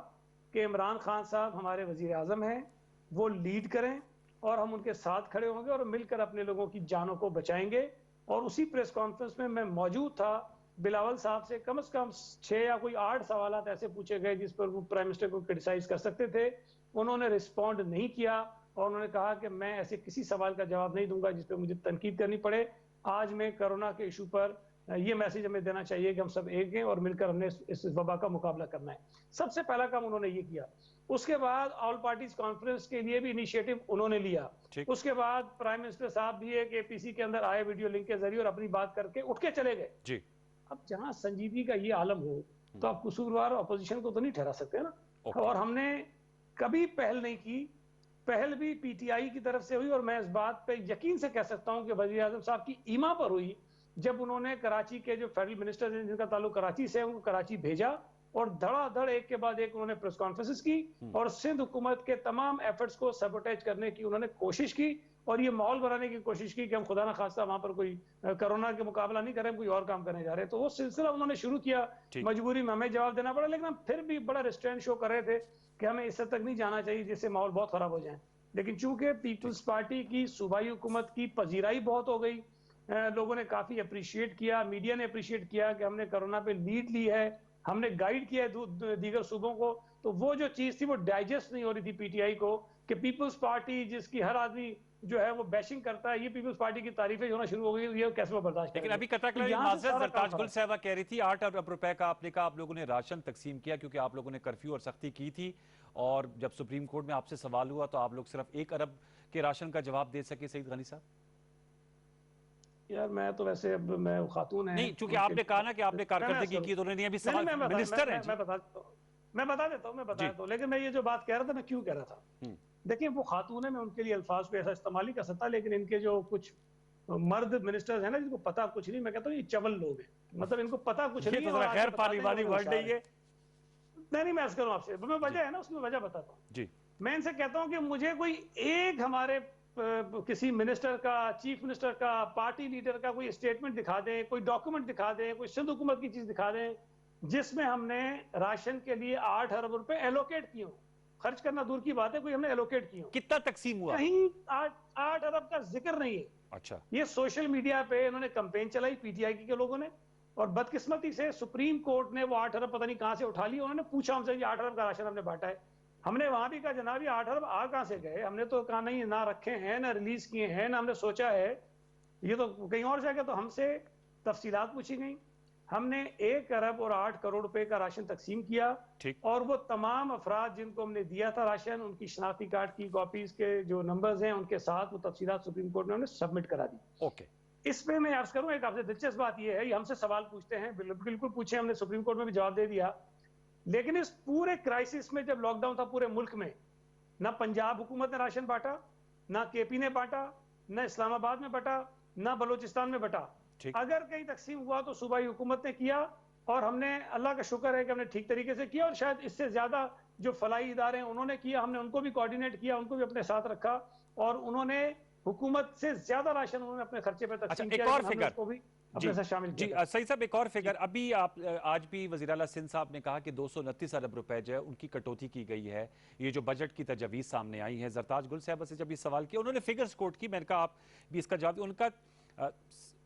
कि इमरान खान साहब हमारे वजीर आजम हैं, वो लीड करें और हम उनके साथ खड़े होंगे और मिलकर अपने लोगों की जानों को बचाएंगे। और उसी प्रेस कॉन्फ्रेंस में मैं मौजूद था। बिलावल साहब से कम 6 या कोई 8 सवालात ऐसे पूछे गए जिस पर वो प्राइम मिनिस्टर को क्रिटिसाइज कर सकते थे। उन्होंने रिस्पॉन्ड नहीं किया और उन्होंने कहा कि मैं ऐसे किसी सवाल का जवाब नहीं दूंगा जिस पर मुझे तनकीद करनी पड़े। आज मैं कोरोना के इशू पर ये मैसेज हमें देना चाहिए कि हम सब एक हैं और मिलकर हमने इस वबा का मुकाबला करना है। सबसे पहला काम उन्होंने ये किया। उसके बाद ऑल पार्टीज कॉन्फ्रेंस के लिए भी इनिशिएटिव उन्होंने लिया। उसके बाद प्राइम मिनिस्टर साहब भी एक एपीसी के अंदर आए वीडियो लिंक के जरिए और अपनी बात करके उठ के चले गए जी। अब जहां संजीदगी का ये आलम हो तो आप कसूरवार अपोजिशन को तो नहीं ठहरा सकते ना। और हमने कभी पहल नहीं की। पहल भी पीटीआई की तरफ से हुई और मैं इस बात पे यकीन से कह सकता हूं कि वजीर आजम साहब की ईमा पर हुई जब उन्होंने कराची के जो फेडरल मिनिस्टर हैं जिनका ताल्लुक कराची से है उनको कराची भेजा और धड़ाधड़ एक के बाद एक उन्होंने प्रेस कॉन्फ्रेंसेस की और सिंध हुकूमत के तमाम एफर्ट्स को सबोटेज करने की उन्होंने कोशिश की और ये माहौल बनाने की कोशिश की कि हम खुदा ना खास्ता वहां पर कोई कोरोना के मुकाबला नहीं करें, कोई और काम करने जा रहे हैं। तो वो सिलसिला उन्होंने शुरू किया। मजबूरी में हमें जवाब देना पड़ा, लेकिन हम फिर भी बड़ा रिस्ट्रेंट शो कर रहे थे कि हमें इससे तक नहीं जाना चाहिए जिससे माहौल बहुत खराब हो जाए। लेकिन चूंकि पीपल्स पार्टी की सूबाई हुकूमत की पजीराई बहुत हो गई, लोगों ने काफी अप्रिशिएट किया, मीडिया ने अप्रिशिएट किया कि हमने कोरोना पे लीड ली है, हमने गाइड किया है दीगर सूबों को। तो वो जो चीज थी वो डाइजेस्ट नहीं हो रही थी पीटीआई को कि पीपल्स पार्टी जिसकी हर आदमी जो है वो बैशिंग करता है, ये पीपल्स पार्टी की तारीफें होना शुरू हो गई। ये कैसे वो बर्दाश्त करेंगे। लेकिन अभी कतरताज गुल साहबा कह रही थी 8 अरब रुपए का आपने कहा आप लोगों ने राशन तकसीम किया क्योंकि आप लोगों ने कर्फ्यू और सख्ती की थी और जब सुप्रीम कोर्ट में आपसे सवाल हुआ तो आप लोग सिर्फ 1 अरब के राशन का जवाब दे सके। सईद गनी साहब यार मैं तो वैसे अब मैं खातून है नहीं, चूंकि आपने कहा ना कि आपने कारकर्दगी की तो उन्होंने अभी सवाल मिनिस्टर हैं। मैं बता देता हूँ। लेकिन मैं ये जो बात कह रहा था मैं क्यों कह रहा था, देखिए वो खातून है, मैं उनके लिए अल्फाज को ऐसा इस्तेमाल ही कर सकता, लेकिन इनके जो कुछ मर्द मिनिस्टर्स हैं ना जिनको पता कुछ नहीं, मैं कहता हूँ ये चवल लोग हैं, मतलब इनको पता कुछ नहीं है। खैर पार्लिमानी वर्ड है ये। नहीं मैं करूँ आपसे, मैं वजह है ना उसमें वजह बताता हूँ जी। मैं इनसे कहता हूँ कि मुझे कोई एक हमारे किसी मिनिस्टर का, चीफ मिनिस्टर का, पार्टी लीडर का कोई स्टेटमेंट दिखा दें, कोई डॉक्यूमेंट दिखा दें, कोई सिंध हुकूमत की चीज दिखा दें जिसमें हमने राशन के लिए 8 अरब रुपए एलोकेट किए हो। खर्च करना दूर की बात है, कोई हमने एलोकेट किए हो। कितना तकसीम हुआ? कहीं 8 अरब का जिक्र नहीं है। अच्छा, ये सोशल मीडिया पे इन्होंने कैंपेन चलाई पीटीआई के लोगों ने और बदकिस्मती से सुप्रीम कोर्ट ने वो 8 अरब पता नहीं कहां से उठा लिया। उन्होंने पूछा हमसे 8 अरब का राशन हमने बांटा है। हमने वहां भी कहा जनाब ये 8 अरब आ कहां से गए? हमने तो कहा नहीं, ना रखे हैं, ना रिलीज किए हैं, ना हमने सोचा है, ये तो कहीं और से गया। तो हमसे तफसीलात पूछी गई। हमने 1 अरब और 8 करोड़ रुपए का राशन तकसीम किया और वो तमाम अफराद जिनको हमने दिया था राशन, उनकी शनाख्ती कार्ड की कॉपीज के जो नंबर्स हैं उनके साथ वो तफसीलात सुप्रीम कोर्ट में हमने सबमिट करा दी। ओके, इस पे मैं अर्ज करूं, एक आपसे दिलचस्प बात ये है, ये हमसे सवाल पूछते हैं, बिल्कुल पूछे, हमने सुप्रीम कोर्ट में भी जवाब दे दिया। लेकिन इस पूरे क्राइसिस में जब लॉकडाउन था पूरे मुल्क में, ना पंजाब हुकूमत ने राशन बांटा, ना केपी ने बांटा, ना इस्लामाबाद में बांटा, ना बलोचिस्तान में बांटा। अगर कहीं तकसीम हुआ तो सूबाई हुकूमत ने किया और हमने, अल्लाह का शुक्र है कि हमने ठीक तरीके से किया और शायद इससे ज्यादा जो फलाई इदारे हैं उन्होंने किया। हमने उनको भी कोऑर्डिनेट किया, उनको भी अपने साथ रखा और उन्होंने हुकूमत से ज्यादा राशन उन्होंने अपने खर्चे पर तकसीम किया। एक और फिगर को भी अपने साथ शामिल किया। सही साहब, एक और फिगर, अभी आप आज भी वज़ीर आला सिंध साहब ने कहा कि 229 अरब रुपए जो है उनकी कटौती की गई है। ये जो बजट की तजवीज़ सामने आई है, जरताज गुल साहब से जब ये सवाल किया उन्होंने फिगर्स कोट की, मैंने कहा आप भी इसका जवाब। उनका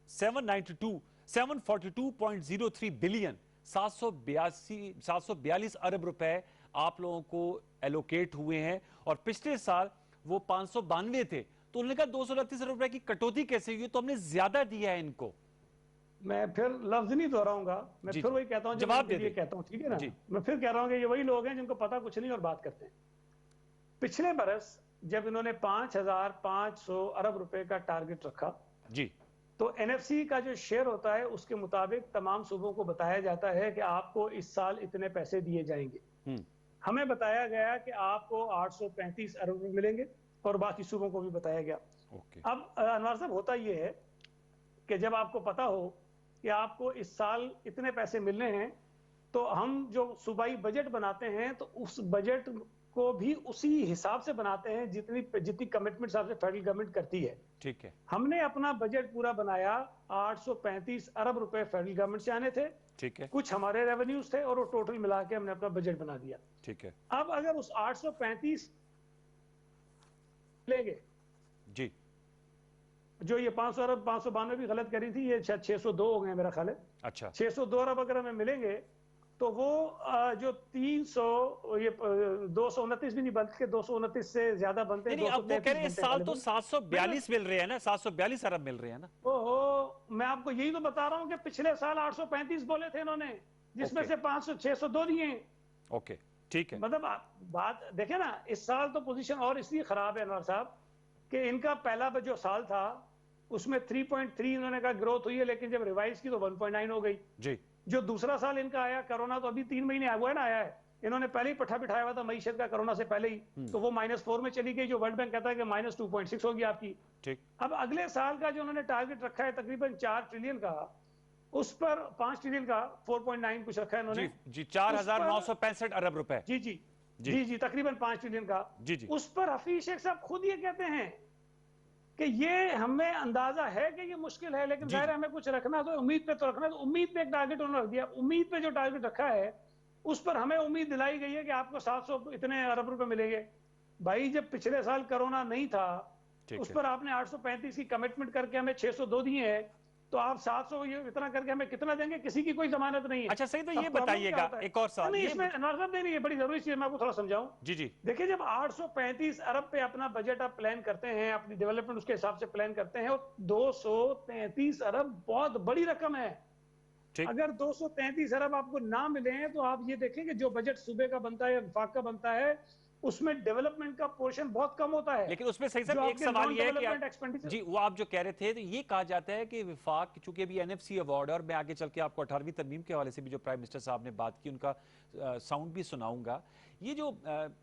742.03 बिलियन 742 अरब रुपए आप लोगों को एलोकेट हुए हैं और पिछले साल वो 592 थे, तो उन्होंने कहा 229 अरब रुपए की कटौती कैसे हुई, तो हमने ज्यादा दिया है इनको। मैं फिर लफ्ज नहीं दोहराऊंगा, मैं जी, फिर वही कहता हूं, जवाब दे ये दें। कहता हूं, ठीक है ना। जी। मैं फिर कह रहा हूं कि ये वही लोग हैं जिनको पता कुछ नहीं और बात करते हैं। पिछले बरस जब इन्होंने 5,500 अरब रुपए का टारगेट रखा जी तो एनएफसी का जो शेयर होता है उसके मुताबिक तमाम सूबों को बताया जाता है कि आपको इस साल इतने पैसे दिए जाएंगे। हमें बताया गया कि आपको 835 अरब रुपए मिलेंगे और बाकी सूबों को भी बताया गया। अब अनवर साहब, होता यह है कि जब आपको पता हो कि आपको इस साल इतने पैसे मिलने हैं, तो हम जो सूबाई बजट बनाते हैं तो उस बजट को भी उसी हिसाब से बनाते हैं जितनी कमिटमेंट आपसे फेडरल गवर्नमेंट करती है। ठीक है, हमने अपना बजट पूरा बनाया, 835 अरब रुपए फेडरल गवर्नमेंट से आने थे, ठीक है, कुछ हमारे रेवेन्यूज थे और वो टोटल मिला के हमने अपना बजट बना दिया। ठीक है। अब अगर उस 835 लेंगे, जी जो ये 500 अरब 592 भी गलत करी थी, ये शायद 602 हो गए मेरा ख्याल है। अच्छा, 602 अरब अगर हमें मिलेंगे तो वो जो 300 ये 229 भी नहीं बल्कि 229 से ज्यादा बनते हैं। नहीं, अब वो कह रहे हैं इस साल तो 742 मिल रहे हैं ना, 742 अरब मिल रहे हैं ना। ओहो, मैं आपको यही तो बता रहा हूँ कि पिछले साल 835 बोले थे इन्होंने, जिसमें से 500 602 दिए। ओके, ठीक है। मतलब बात देखे ना, इस साल तो पोजीशन और इसलिए खराब है अनवर साहब कि इनका पहला जो साल था उसमें 3.3 इन्होंने कहा ग्रोथ हुई है, लेकिन जब रिवाइज की तो 1.9 हो गई। जी, जो दूसरा साल इनका आया कोरोना, तो अभी 3 महीने हुआ है ना, आया है, इन्होंने पहले ही पट्टा बिठाया हुआ था मईशत का कोरोना से पहले ही, तो वो -4 में चली गई, जो वर्ल्ड बैंक कहता है कि -2.6 होगी आपकी। ठीक। अब अगले साल का जो उन्होंने टारगेट रखा है तकरीबन 4 ट्रिलियन का, उस पर 5 ट्रिलियन का 4.9 कुछ रखा है इन्होंने। जी 4,965 अरब रुपए। जी जी जी जी तकरीबन 5 ट्रिलियन का। जी जी, उस पर हफीज शेख साहब खुद ये कहते हैं कि ये हमें अंदाजा है कि ये मुश्किल है, लेकिन जाहिर है हमें कुछ रखना तो उम्मीद पे तो रखना, तो उम्मीद पे एक टारगेट उन्होंने रख दिया। उम्मीद पे जो टारगेट रखा है उस पर हमें उम्मीद दिलाई गई है कि आपको 700 इतने अरब रुपए मिलेंगे। भाई जब पिछले साल कोरोना नहीं था, उस पर आपने 835 की कमिटमेंट करके हमें 602 दिए हैं, तो आप 700 ये इतना करके हमें कितना देंगे, किसी की कोई जमानत नहीं है। अच्छा सही, तो ये बताइएगा एक और सवाल। नहीं, इसमें अनवर साहब नहीं, ये बड़ी जरूरी चीज, मैं आपको थोड़ा समझाऊं। जी जी, देखिए, जब 835 अरब पे अपना बजट आप प्लान करते हैं, अपनी डेवलपमेंट उसके हिसाब से प्लान करते हैं, और 233 अरब बहुत बड़ी रकम है। अगर 233 अरब आपको ना मिले हैं तो आप ये देखें कि जो बजट सूबे का बनता है या वफाक का बनता है उसमें डेवलपमेंट का पोर्शन बहुत कम होता है। लेकिन उसमें सही साहब एक सवाल ये है कि जी वो आप जो कह रहे थे, तो ये कहा जाता है कि विफाक चूंकि अभी एनएफसी अवार्ड है, और मैं आगे चल के आपको 18वीं तरमीम के हवाले से भी जो प्राइम मिनिस्टर साहब ने बात की उनका साउंड भी सुनाऊंगा। ये जो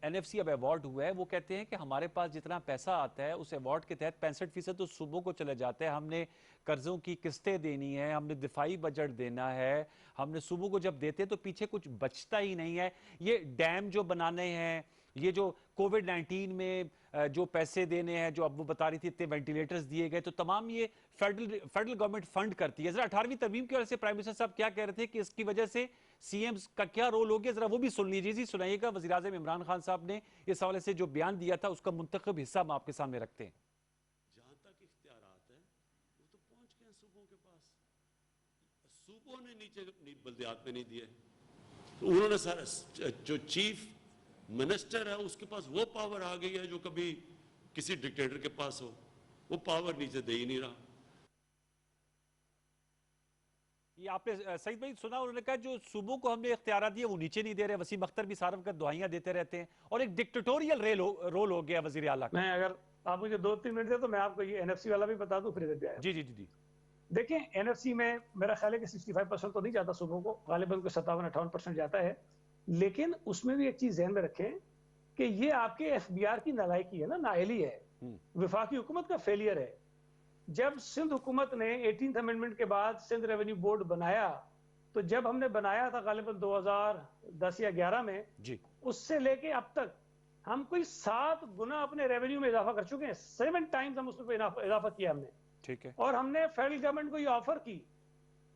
एनएफसी अब अवार्ड हुआ है, वो कहते हैं कि हमारे पास जितना पैसा आता है उस अवार्ड के तहत 65% तो सूबों को चले जाता है। हमने कर्जों की किस्तें देनी है, हमने दिफाई बजट देना है, हमने सूबों को जब देते हैं तो पीछे कुछ बचता ही नहीं है। ये डैम जो बनाने हैं, ये जो कोविड-19 में जो पैसे देने हैं, जो अब वो बता रही थी इतने वेंटिलेटर्स दिए गए, तो तमाम ये फेडरल गवर्नमेंट फंड करती है। जरा 18वीं तरमीम की वजह से प्राइम मिनिस्टर साहब क्या कह रहे थे कि इसकी वजह से सीएम का क्या रोल हो गया, जरा वो भी सुन लीजिए। जी सुनाइएगा, वज़ीर आज़म इमरान खान साहब ने इस हवाले से जो बयान दिया था उसका मुंतखब हिस्सा हम आपके सामने रखते हैं। जहां तक इख्तियारात है वो तो पहुंच गए सूबों के पास, सूबों ने नीचे बल्दियात में नहीं दिए, तो उन्होंने सारा जो चीफ मिनिस्टर है उसके पास वो पावर आ गई है जो कभी किसी डिक्टेटर के पास हो, वो पावर नीचे दे ही नहीं रहा। ये आपने सईद भाई सुना, उन्होंने कहा जो सूबों को हमने इख्तियार दिए वो नीचे नहीं दे रहे। वसीम अख्तर भी सारव कर दुआइयां देते रहते हैं और एक डिक्टेटोरियल रोल हो गया वजीर आला का। मैं अगर आप मुझे 2-3 मिनट दे तो मैं आपको ये एनएफसी वाला भी बता दूं, फिर इधर भी आया। जी जी जी जी, देखें, एनएफसी में मेरा ख्याल है कि 65% तो नहीं जाता सूबों को, गालिबन को 57-58% जाता है। लेकिन उसमें भी एक चीज ध्यान में रखें कि ये आपके एफबीआर की नालायकी है ना, नाअहली है, विफाकी हुकूमत का फेलियर है। जब सिंध हुकूमत ने 18th अमेंडमेंट के बाद सिंध रेवेन्यू बोर्ड बनाया, तो जब हमने बनाया था गालिबन 2010 या 11 में जी, उससे लेके अब तक हम कोई 7 गुना अपने रेवेन्यू में इजाफा कर चुके हैं। 7 टाइम्स हम उसमें इजाफा किया हमने। ठीक है। और हमने फेडरल गवर्नमेंट को ये ऑफर की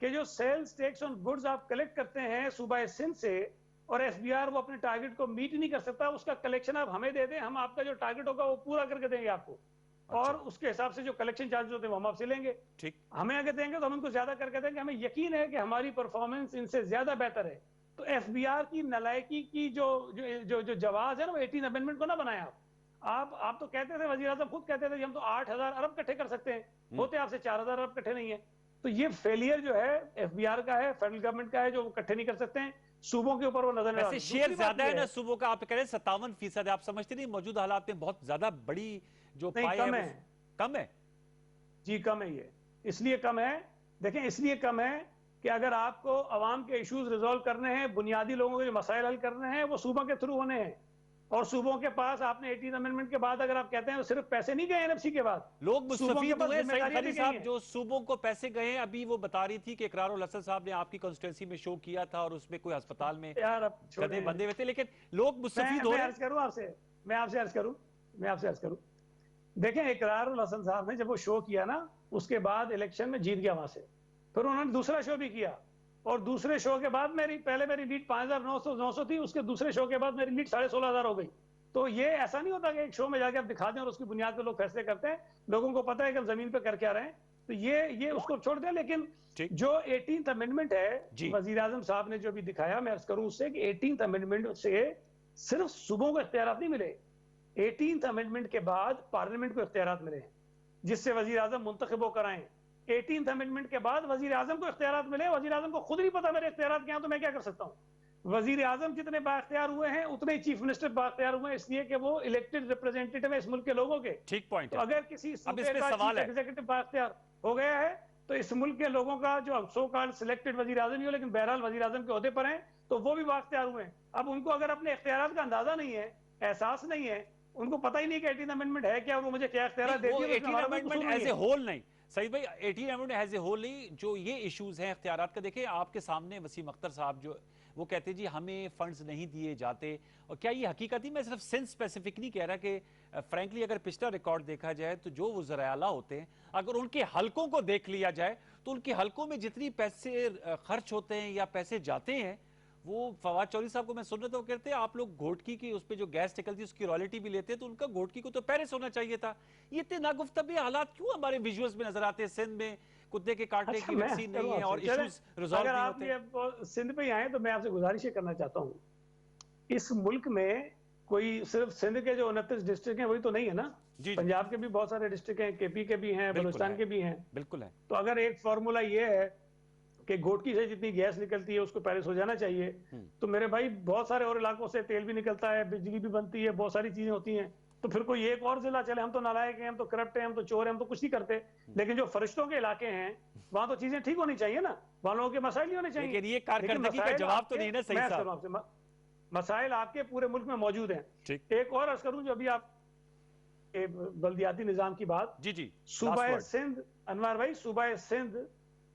कि जो सेल्स टैक्स ऑन गुड्स आप कलेक्ट करते हैं सूबा सिंध से, और एफबीआर वो अपने टारगेट को मीट नहीं कर सकता, उसका कलेक्शन आप हमें दे दें, हम आपका जो टारगेट होगा वो पूरा करके देंगे आपको। और उसके हिसाब से जो कलेक्शन चार्जेस होते हैं वो हम आपसे लेंगे। ठीक। हमें अगर देंगे तो हम उनको ज्यादा करके देंगे, हमें यकीन है कि हमारी परफॉर्मेंस इनसे ज्यादा बेहतर है। तो एफबीआर की नलायकी की जो जो जो, जो जवाब है ना, वो 18 अमेंडमेंट को ना बनाए आप तो कहते थे, वजीर आजम खुद कहते थे कि हम तो 8,000 अरब इकट्ठे कर सकते हैं, होते आपसे 4,000 अरब इकट्ठे नहीं है। तो ये फेलियर जो है एफबीआर का है, फेडरल गवर्नमेंट का है, जो इकट्ठे नहीं कर सकते हैं, सूबों के ऊपर वो नजर वैसे शेयर ज्यादा है ना सूबों का, आप कह रहे हैं 57%, आप समझते नहीं मौजूदा हालात में बहुत ज्यादा बड़ी जो पाई कम है, है, कम है जी कम है। ये इसलिए कम है, देखें इसलिए कम है कि अगर आपको अवाम के इश्यूज रिजॉल्व करने हैं, बुनियादी लोगों के जो मसाइल हल करने हैं, वो सूबों के थ्रू होने हैं। और सूबों के पास आपने 18 अमेंडमेंट के बाद अगर आप कहते हैं तो सिर्फ पैसे नहीं गए एनएफसी के बाद, लोग मुस्तफीद हुए। सईद खलील साहब जो सूबों को पैसे गए, अभी वो बता रही थी कि इकरारुल हसन साहब ने आपकी कॉन्स्टिट्यूंसी में शो किया था और उसमें कोई अस्पताल में गधे बंधे हुए थे, लेकिन लोग मुस्तफीद हो रहे हैं। मैं आपसे अर्ज करूं, देखें इकरारुल हसन साहब ने जब वो शो किया ना, उसके बाद इलेक्शन में जीत गया वहां से, फिर उन्होंने दूसरा शो भी किया, और दूसरे शो के बाद पहले मेरी लीड 5,900 थी, उसके दूसरे शो के बाद मेरी लीड 16,500 हो गई। तो ये ऐसा नहीं होता कि एक शो में जाके आप दिखा दें और उसकी बुनियाद पर लोग फैसले करते हैं, लोगों को पता है कि हम जमीन पे कर क्या रहे हैं, तो ये उसको छोड़ दें। लेकिन जो 18th अमेंडमेंट है, वजीर आजम साहब ने जो भी दिखाया, मैं अर्ज करूं उससे कि 18th अमेंडमेंट से सिर्फ सूबों को इख्तियारात नहीं मिले, 18th अमेंडमेंट के बाद पार्लियामेंट को इख्तियारात मिले, जिससे वजीर आजम मुंतखब कराएं। 18th अमेंडमेंट के बाद वजीर आजम को इख्तियारात मिले, वजीर आजम को खुद नहीं पता मेरे इख्तियारात क्या हैं, तो मैं क्या कर सकता हूँ। वजीर आजम जितने बाख्तियार हुए हैं उतने ही चीफ मिनिस्टर बाख्तियार हुए हैं, इसलिए कि वो इलेक्टेड रिप्रेजेंटेटिव है इस मुल्क के लोगों के। ठीक पॉइंट। तो अगर किसी सूबे का चीफ एग्जीक्यूटिव बाख्तियार हो गया है, तो इस मुल्क के लोगों का जो सो कॉल्ड सिलेक्टेड वजीर आजम ही हो, लेकिन बहरहाल वजीर आजम के ओहदे पर हैं, तो वो भी बाख्तियार हुए हैं। अब उनको अगर अपने इख्तियारात का अंदाजा नहीं है, एहसास नहीं है, उनको पता ही नहीं कि 18th अमेंडमेंट है क्या और वो मुझे क्या इख्तियार देती है, 18 अमेंडमेंट एज ए होल नहीं सईद भाई, 18 अमेंडमेंट एज ए होल नहीं, जो ये इश्यूज हैं इख्तियारात का, देखिए आपके सामने वसीम अख्तर साहब जो वो कहते हैं जी हमें फंड्स नहीं दिए जाते, और क्या ये हकीकत ही, मैं सिर्फ सिंध स्पेसिफिक नहीं कह रहा कि फ्रैंकली अगर पिछला रिकॉर्ड देखा जाए तो जो वज़ीर आला होते हैं, अगर उनके हलकों को देख लिया जाए तो उनके हलकों में जितनी पैसे खर्च होते हैं या पैसे जाते हैं, वो फवाद चौधरी साहब को मैं सुन रहा था, वो कहते हैं आप लोग घोटकी की उस पर जो गैस निकलती है उसकी रॉयल्टी भी लेते हैं, तो उनका घोटकी को तो पेरिस होना चाहिए था। ये इतने नागुफ्तबी हालात क्यों हमारे विजुअल्स में नजर आते हैं? सिंध में कुत्ते के काटने की वैक्सीन नहीं है और इश्यूज रिजॉल्व नहीं होते। अगर आप सिंध पे आए तो मैं आपसे गुजारिश करना चाहता हूँ, इस मुल्क में कोई सिर्फ सिंध के जो 29 डिस्ट्रिक्ट हैं वही तो नहीं है ना, पंजाब के भी बहुत सारे डिस्ट्रिक्ट हैं, केपी के भी हैं, बलूचिस्तान के भी हैं। बिल्कुल है। तो अगर एक फॉर्मूला ये है कि घोटकी से जितनी गैस निकलती है उसको पेरिस हो जाना चाहिए, तो मेरे भाई बहुत सारे और इलाकों से तेल भी निकलता है, बिजली भी बनती है, बहुत सारी चीजें होती हैं, तो फिर कोई एक और जिला चले हम तो नालायक हैं, हम तो करप्ट हैं, हम तो चोर हैं, हम तो कुछ नहीं करते, लेकिन जो फरिश्तों के इलाके हैं वहां तो चीजें ठीक होनी चाहिए ना, वहां लोगों के मसाइल नहीं होने चाहिए। लेकिन ये कारकर्दगी का जवाब तो नहीं ना सही साहब। मसाइल आपके पूरे मुल्क में मौजूद हैं। एक और अर्ज करूं, जो अभी आप बल्दियाती निजाम की बात, जी सूबा सिंध, अनवर भाई, सूबा सिंध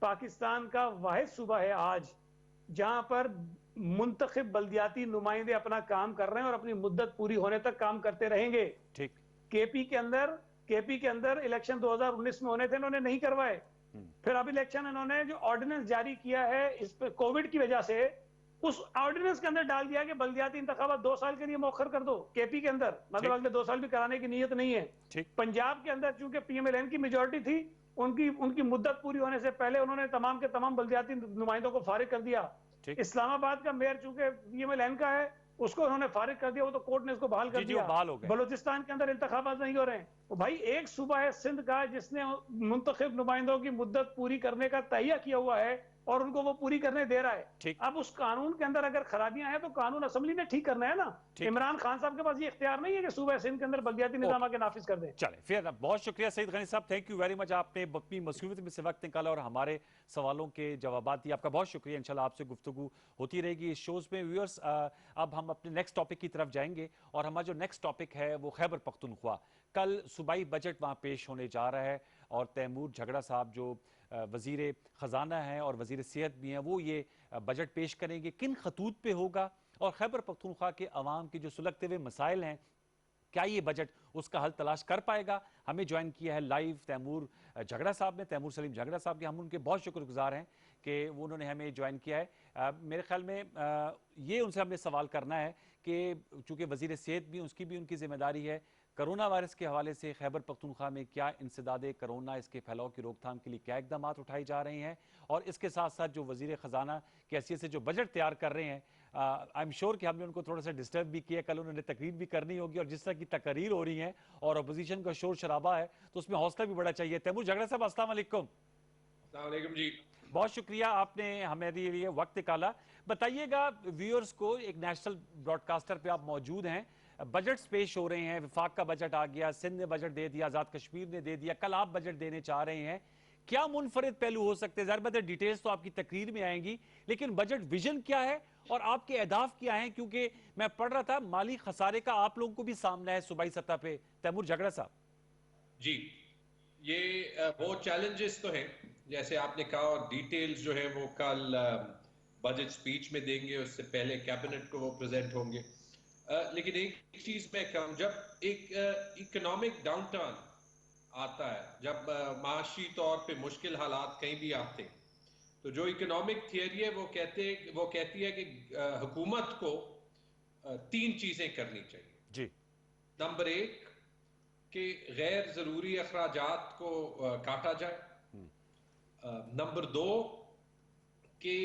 पाकिस्तान का वाहिद सूबा है आज जहां पर मुंतखब बल्दियाती नुमाइंदे अपना काम कर रहे हैं और अपनी मुद्दत पूरी होने तक काम करते रहेंगे। ठीक। केपी के अंदर इलेक्शन 2019 में होने थे, इन्होंने नहीं करवाए। फिर अब इलेक्शन इन्होंने जो ऑर्डिनेंस जारी किया है इस पर कोविड की वजह से, उस ऑर्डिनेंस के अंदर डाल दिया कि बल्दियाती इंतखाबात 2 साल के लिए मौखर कर दो। केपी के अंदर मतलब अगले 2 साल भी कराने की नीयत नहीं है। पंजाब के अंदर चूंकि पीएमएलएन की मेजोरिटी थी, उनकी मुद्दत पूरी होने से पहले उन्होंने तमाम के तमाम बल्दियाती नुमाइंदों को फारिग कर दिया। इस्लामाबाद का मेयर चूंकि पीएमएलएन का है, उसको उन्होंने फारिग कर दिया, वो तो कोर्ट ने उसको बहाल कर दिया। बलूचिस्तान के अंदर इंतखाबात नहीं हो रहे हैं। तो भाई एक सूबा है सिंध का जिसने मुंतखब नुमाइंदों की मुद्दत पूरी करने का तैयार किया हुआ है और उनको वो पूरी करने दे रहा है। अब उस कानून के अंदर अगर खराबियां हैं तो कानून असेंबली ने ठीक करना है ना। इमरान खान साहब के पास ये इख्तियार नहीं है कि सूबा सिंध के अंदर बल्दियाती निजाम आके नाफिज कर दें। चले फिर, बहुत शुक्रिया सईद गनी साहब, थैंक यू वेरी मच, आपने अपनी मसरूफियत में से वक्त निकाला और हमारे सवालों के जवाब दिए। आपका बहुत शुक्रिया। इंशाल्लाह आपसे गुफ्तगू होती रहेगी इस शोज में। व्यूअर्स, अब हम अपने नेक्स्ट टॉपिक की तरफ जाएंगे और हमारा जो नेक्स्ट टॉपिक है वो खैबर पख्तूनख्वा। कल सूबाई बजट वहाँ पेश होने जा रहा है और तैमूर झगड़ा साहब जो वजीर ख़जाना हैं और वजीर सेहत भी हैं, वो ये बजट पेश करेंगे। किन खतूत पे होगा और खैबर पख्तूनख्वा के अवाम के जो सुलगते हुए मसाइल हैं, क्या ये बजट उसका हल तलाश कर पाएगा? हमें ज्वाइन किया है लाइव तैमूर झगड़ा साहब ने, तैमूर सलीम झगड़ा साहब के। हम उनके बहुत शुक्रगुजार हैं कि उन्होंने हमें ज्वाइन किया है। मेरे ख्याल में ये उनसे हमने सवाल करना है कि चूँकि वजीर सेहत भी उसकी भी उनकी जिम्मेदारी है, कोरोना वायरस के हवाले से खैबर पख्तूनख्वा में क्या इंसदादे कोरोना, इसके फैलाव की रोकथाम के लिए क्या इकदाम उठाए जा रहे हैं, और इसके साथ साथ जो वजीर ख़जाना की हैसियत से जो बजट तैयार कर रहे हैं, आई एम श्योर कि हमने उनको थोड़ा सा डिस्टर्ब भी किया, कल उन्होंने तकरीर भी करनी होगी, और जिस तरह की तकरीर हो रही है और अपोजिशन का शोर शराबा है तो उसमें हौसला भी बड़ा चाहिए। तैमूर झगड़ा साहब, अस्सलाम वालेकुम। जी, बहुत शुक्रिया, आपने हमारे लिए वक्त निकाला। बताइएगा व्यूअर्स को, एक नेशनल ब्रॉडकास्टर पे आप मौजूद हैं, बजट्स पेश हो रहे हैं, विफाक का बजट आ गया, सिंध ने बजट दे दिया, आजाद कश्मीर ने दे दिया, कल आप बजट देने चाह रहे हैं, क्या मुनफरिद पहलू हो सकते हैं? ज़ाहिर बात है डिटेल्स तो आपकी तकरीर में आएंगी, लेकिन बजट विजन क्या है और आपके अहदाफ क्या हैं? क्योंकि मैं पढ़ रहा था माली खसारे का आप लोगों को भी सामना है सूबाई सतह पे। तैमूर झगड़ा साहब जी, ये वो चैलेंजेस तो हैं जैसे आपने कहा, और डिटेल्स जो है वो कल बजट स्पीच में देंगे, उससे पहले कैबिनेट को वो प्रेजेंट होंगे। लेकिन एक चीज मैं कहूँ, जब एक इकोनॉमिक डाउनटर्न आता है, जब माशी तौर पे मुश्किल हालात कहीं भी आते हैं, तो जो इकोनॉमिक थियरी है वो कहती है कि हुकूमत को तीन चीजें करनी चाहिए जी। नंबर एक, कि गैर जरूरी अखराजात को काटा जाए। नंबर दो, कि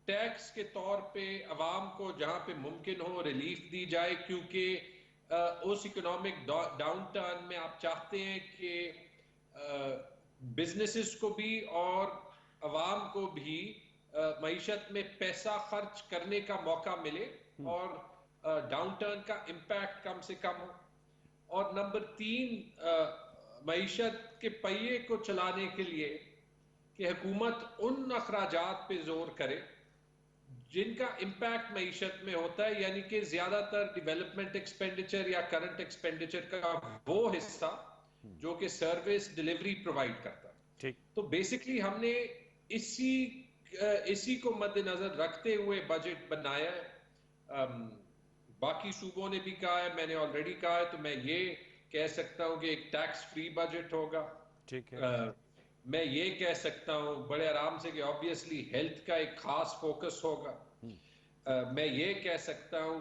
टैक्स के तौर पे अवाम को जहां पे मुमकिन हो रिलीफ दी जाए, क्योंकि उस इकोनॉमिक डाउन टर्न में आप चाहते हैं कि बिजनेसेस को भी और अवाम को भी मईशत में पैसा खर्च करने का मौका मिले और डाउन टर्न का इम्पैक्ट कम से कम हो। और नंबर तीन, मईशत के पहिए को चलाने के लिए कि हुकूमत उन अखराजात पे जोर करे जिनका इम्पैक्ट मईशत में होता है, यानी कि ज्यादातर डेवलपमेंट एक्सपेंडिचर या करंट एक्सपेंडिचर का वो हिस्सा जो कि सर्विस डिलीवरी प्रोवाइड करता है। ठीक। तो बेसिकली हमने इसी को मद्देनजर रखते हुए बजट बनाया है। बाकी सूबों ने भी कहा है, मैंने ऑलरेडी कहा है, तो मैं ये कह सकता हूं कि एक टैक्स फ्री बजट होगा। ठीक है। मैं ये कह सकता हूं बड़े आराम से कि ऑब्वियसली हेल्थ का एक खास फोकस होगा। मैं ये कह सकता हूं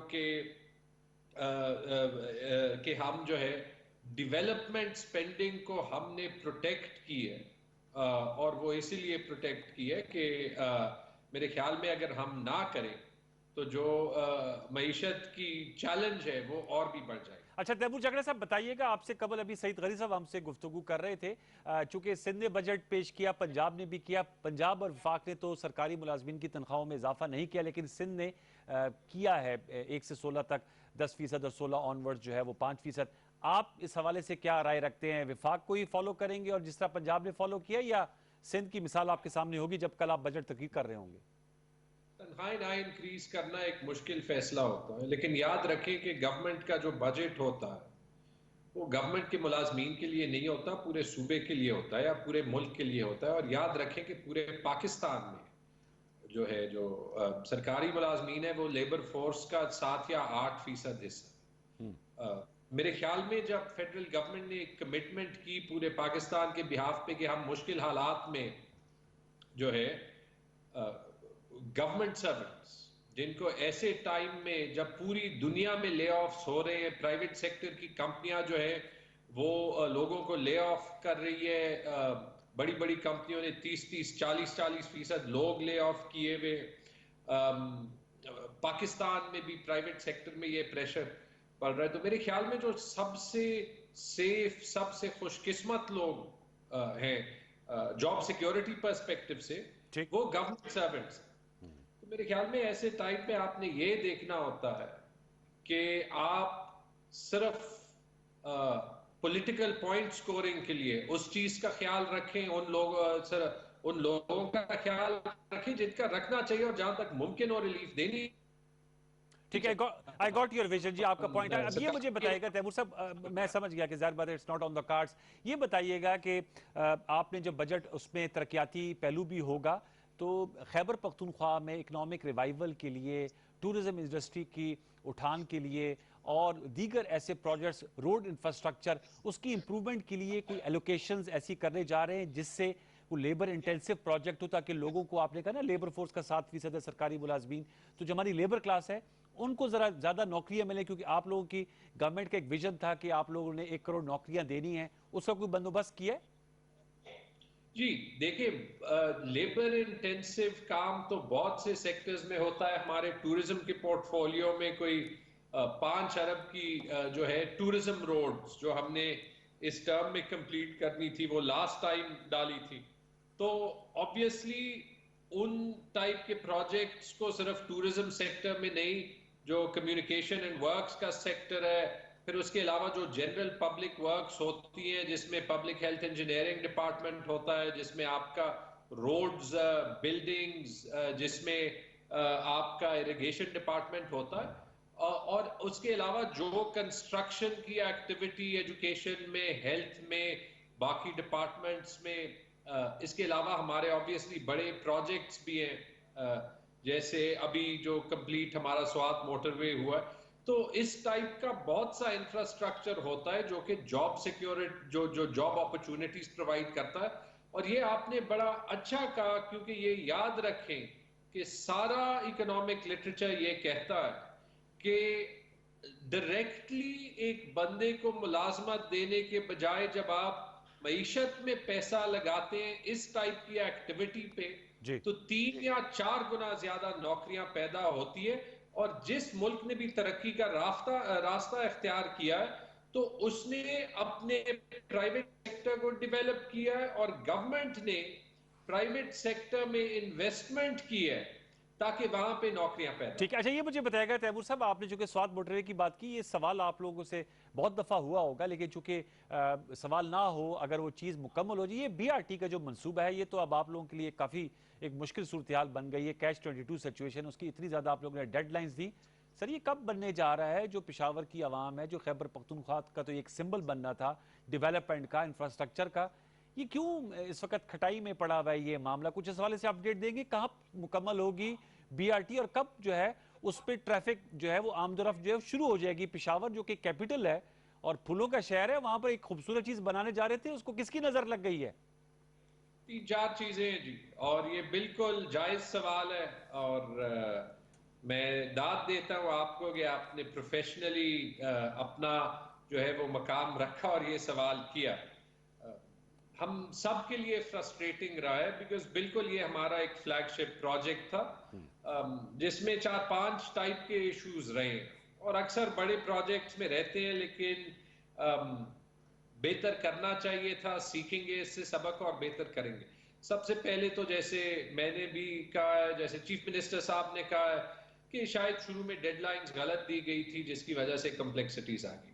कि हम जो है डेवलपमेंट स्पेंडिंग को हमने प्रोटेक्ट की है, और वो इसीलिए प्रोटेक्ट की है कि मेरे ख्याल में अगर हम ना करें तो जो मईशत की चैलेंज है वो और भी बढ़ जाएगी। अच्छा तैमूर झगड़ा साहब, बताइएगा, आपसे कबल अभी सईद गनी साहब हमसे गुफ्तगू कर रहे थे, चूंकि सिंध ने बजट पेश किया, पंजाब ने भी किया, पंजाब और वफाक ने तो सरकारी मुलाजमीन की तनख्वाहों में इजाफा नहीं किया, लेकिन सिंध ने किया है 1 से 16 तक 10% और 16 ऑनवर्ड्स जो है वो 5%। आप इस हवाले से क्या राय रखते हैं? विफाक को ही फॉलो करेंगे और जिस तरह पंजाब ने फॉलो किया, या सिंध की मिसाल आपके सामने होगी जब कल आप बजट तकरीर कर रहे होंगे? तनख्वाहें ना इंक्रीज करना एक मुश्किल फैसला होता है, लेकिन याद रखें कि गवर्नमेंट का जो बजट होता है वो गवर्नमेंट के मुलाजमीन के लिए नहीं होता, पूरे सूबे के लिए होता है या पूरे मुल्क के लिए होता है। और याद रखें कि पूरे पाकिस्तान में जो है जो सरकारी मुलाजमीन है वो लेबर फोर्स का 7 या 8% हिस्सा। मेरे ख्याल में जब फेडरल गवर्नमेंट ने एक कमिटमेंट की पूरे पाकिस्तान के बिहाफ पे कि हम मुश्किल हालात में जो है गवर्नमेंट सर्वेंट्स जिनको ऐसे टाइम में जब पूरी दुनिया में ले ऑफ्स हो रहे हैं, प्राइवेट सेक्टर की कंपनियां जो है वो लोगों को ले ऑफ कर रही है, बड़ी बड़ी कंपनियों ने 30-30, 40-40% लोग ले ऑफ किए हुए, पाकिस्तान में भी प्राइवेट सेक्टर में ये प्रेशर पड़ रहा है। तो मेरे ख्याल में जो सबसे सेफ, सबसे खुशकिस्मत लोग हैं जॉब सिक्योरिटी पर्सपेक्टिव से, वो गवर्नमेंट सर्वेंट्स। तो मेरे ख्याल में ऐसे टाइम पे आपने ये देखना होता है कि आप सिर्फ पॉलिटिकल पॉइंट स्कोरिंग के लिए उस चीज का ख्याल रखें, उन लोगों का ख्याल रखें जिनका रखना चाहिए, और जहां तक मुमकिन हो रिलीफ देनी। ठीक है, आई गॉट योर विजन जी, आपका पॉइंट है। अब ये मुझे बताइएगा तैमूर साहब, मैं समझ गया कि ज़ाहिर बात है it's not on the cards. ये बताइएगा कि आपने जो बजट उसमें तरक्याती पहलू भी होगा, तो खैबर पख्तूनख्वा में इकनॉमिक रिवाइवल के लिए, टूरिज्म इंडस्ट्री की उठान के लिए और दीगर ऐसे प्रोजेक्ट्स, रोड इंफ्रास्ट्रक्चर, उसकी इंप्रूवमेंट के लिए कोई एलोकेशंस ऐसी करने जा रहे हैं जिससे वो लेबर इंटेंसिव प्रोजेक्ट हो, ताकि लोगों को, आपने कहा ना लेबर फोर्स का 7% है सरकारी मुलाजमीन, तो जो हमारी लेबर क्लास है उनको जरा ज्यादा नौकरियां मिले, क्योंकि आप लोगों की गवर्नमेंट का एक विजन था कि आप लोगों ने 1 करोड़ नौकरियां देनी है, उसका कोई बंदोबस्त किया है? जी देखिए, लेबर इंटेंसिव काम तो बहुत से सेक्टर्स में होता है। हमारे टूरिज्म के पोर्टफोलियो में कोई 5 अरब की जो है टूरिज्म रोड्स जो हमने इस टर्म में कंप्लीट करनी थी, वो लास्ट टाइम डाली थी। तो ऑब्वियसली उन टाइप के प्रोजेक्ट्स को सिर्फ टूरिज्म सेक्टर में नहीं, जो कम्युनिकेशन एंड वर्क्स का सेक्टर है, फिर उसके अलावा जो जनरल पब्लिक वर्क्स होती हैं जिसमें पब्लिक हेल्थ इंजीनियरिंग डिपार्टमेंट होता है, जिसमें आपका रोड्स, बिल्डिंग्स, जिसमें आपका इरिगेशन डिपार्टमेंट होता है, और उसके अलावा जो कंस्ट्रक्शन की एक्टिविटी एजुकेशन में, हेल्थ में, बाकी डिपार्टमेंट्स में, इसके अलावा हमारे ऑब्वियसली बड़े प्रोजेक्ट्स भी हैं, जैसे अभी जो कंप्लीट हमारा स्वात मोटरवे हुआ है। तो इस टाइप का बहुत सा इंफ्रास्ट्रक्चर होता है जो कि जॉब सिक्योरिटी, जो जॉब अपॉर्चुनिटीज प्रोवाइड करता है। और ये आपने बड़ा अच्छा कहा, क्योंकि ये याद रखें कि सारा इकोनॉमिक लिटरेचर ये कहता है कि डायरेक्टली एक बंदे को मुलाजमत देने के बजाय जब आप मईशत में पैसा लगाते हैं इस टाइप की एक्टिविटी पे, तो 3 या 4 गुना ज्यादा नौकरियां पैदा होती है। और जिस मुल्क ने भी तरक्की का रास्ता इख्तियार किया है, तो उसने अपने प्राइवेट सेक्टर को डेवलप किया है, और गवर्नमेंट ने प्राइवेट सेक्टर में इन्वेस्टमेंट की है ताकि वहां पे नौकरियां पैदा। ठीक है, अच्छा ये मुझे बताएगा तैमूर साहब, आपने जो कि स्वात मोटरवे की बात की, ये सवाल आप लोगों से बहुत दफा हुआ होगा, लेकिन चूंकि सवाल ना हो, अगर वो चीज़ मुकम्मल हो जाए, ये BRT का जो मंसूबा है, ये तो अब आप लोगों के लिए काफ़ी एक मुश्किल सूरत हाल बन गई है, कैच 22 सिचुएशन, उसकी इतनी ज़्यादा आप लोगों ने डेडलाइंस दी। सर ये कब बनने जा रहा है? जो पेशावर की आवाम है, जो खैबर पख्तूनख्वा का तो एक सिंबल बनना था डेवलपमेंट का, इंफ्रास्ट्रक्चर का, ये क्यों इस वक्त खटाई में पड़ा हुआ है ये मामला? कुछ इस वाले से अपडेट देंगे, कहाँ मुकम्मल होगी BRT और कब जो है उस पर ट्रैफिक जो है वो आमदोरफ्त जो है शुरू हो जाएगी? पेशावर जो कि कैपिटल है और फूलों का शहर है, वहां पर एक खूबसूरत चीज बनाने जा रहे थे, उसको किसकी नजर लग गई है? 3-4 चीजें हैं जी, और ये बिल्कुल जायज सवाल है, और मैं दाद देता हूं आपको कि आपने प्रोफेशनली अपना जो है वो मकाम रखा और ये सवाल किया। हम सब के लिए फ्रस्ट्रेटिंग रहा है, बिकॉज बिल्कुल ये हमारा एक फ्लैगशिप प्रोजेक्ट था, जिसमें 4-5 टाइप के इश्यूज रहे हैं, और अक्सर बड़े प्रोजेक्ट्स में रहते हैं, लेकिन बेहतर करना चाहिए था। सीखेंगे इससे सबक और बेहतर करेंगे। सबसे पहले तो जैसे मैंने भी कहा है, जैसे चीफ मिनिस्टर साहब ने कहा है कि शायद शुरू में डेडलाइंस गलत दी गई थी, जिसकी वजह से कॉम्प्लेक्सिटीज आ गई।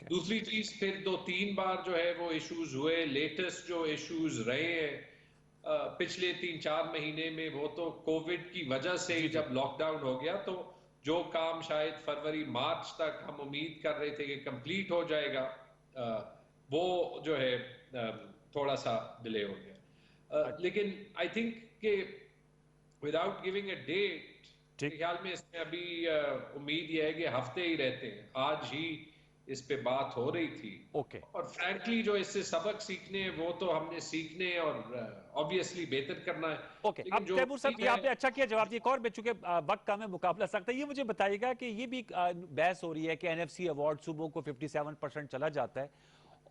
दूसरी चीज, फिर 2-3 बार जो है वो इश्यूज हुए। लेटेस्ट जो इश्यूज रहे हैं पिछले 3-4 महीने में, वो तो कोविड की वजह से जब लॉकडाउन हो गया, तो जो काम शायद फरवरी-मार्च तक हम उम्मीद कर रहे थे कि कंप्लीट हो जाएगा, वो जो है थोड़ा सा डिले हो गया। लेकिन आई थिंक कि विदाउट गिविंग अ डेट, ख्याल में इसमें अभी उम्मीद यह है कि हफ्ते ही रहते हैं। आज ही इस पे बात हो रही थी। और फ्रैंकली जो इससे सबक सीखने हैं वो तो हमने सीखने हैं, और ऑब्वियसली बेहतर करना है। अब तैमूर साहब, ये आपने अच्छा किया जवाब दिया। एक और मैं, चूंकि वक्त कम है, मुकाबला सकता है, ये मुझे बताइएगा कि ये भी बहस हो रही है कि NFC अवार्ड सूबों को 57% चला जाता है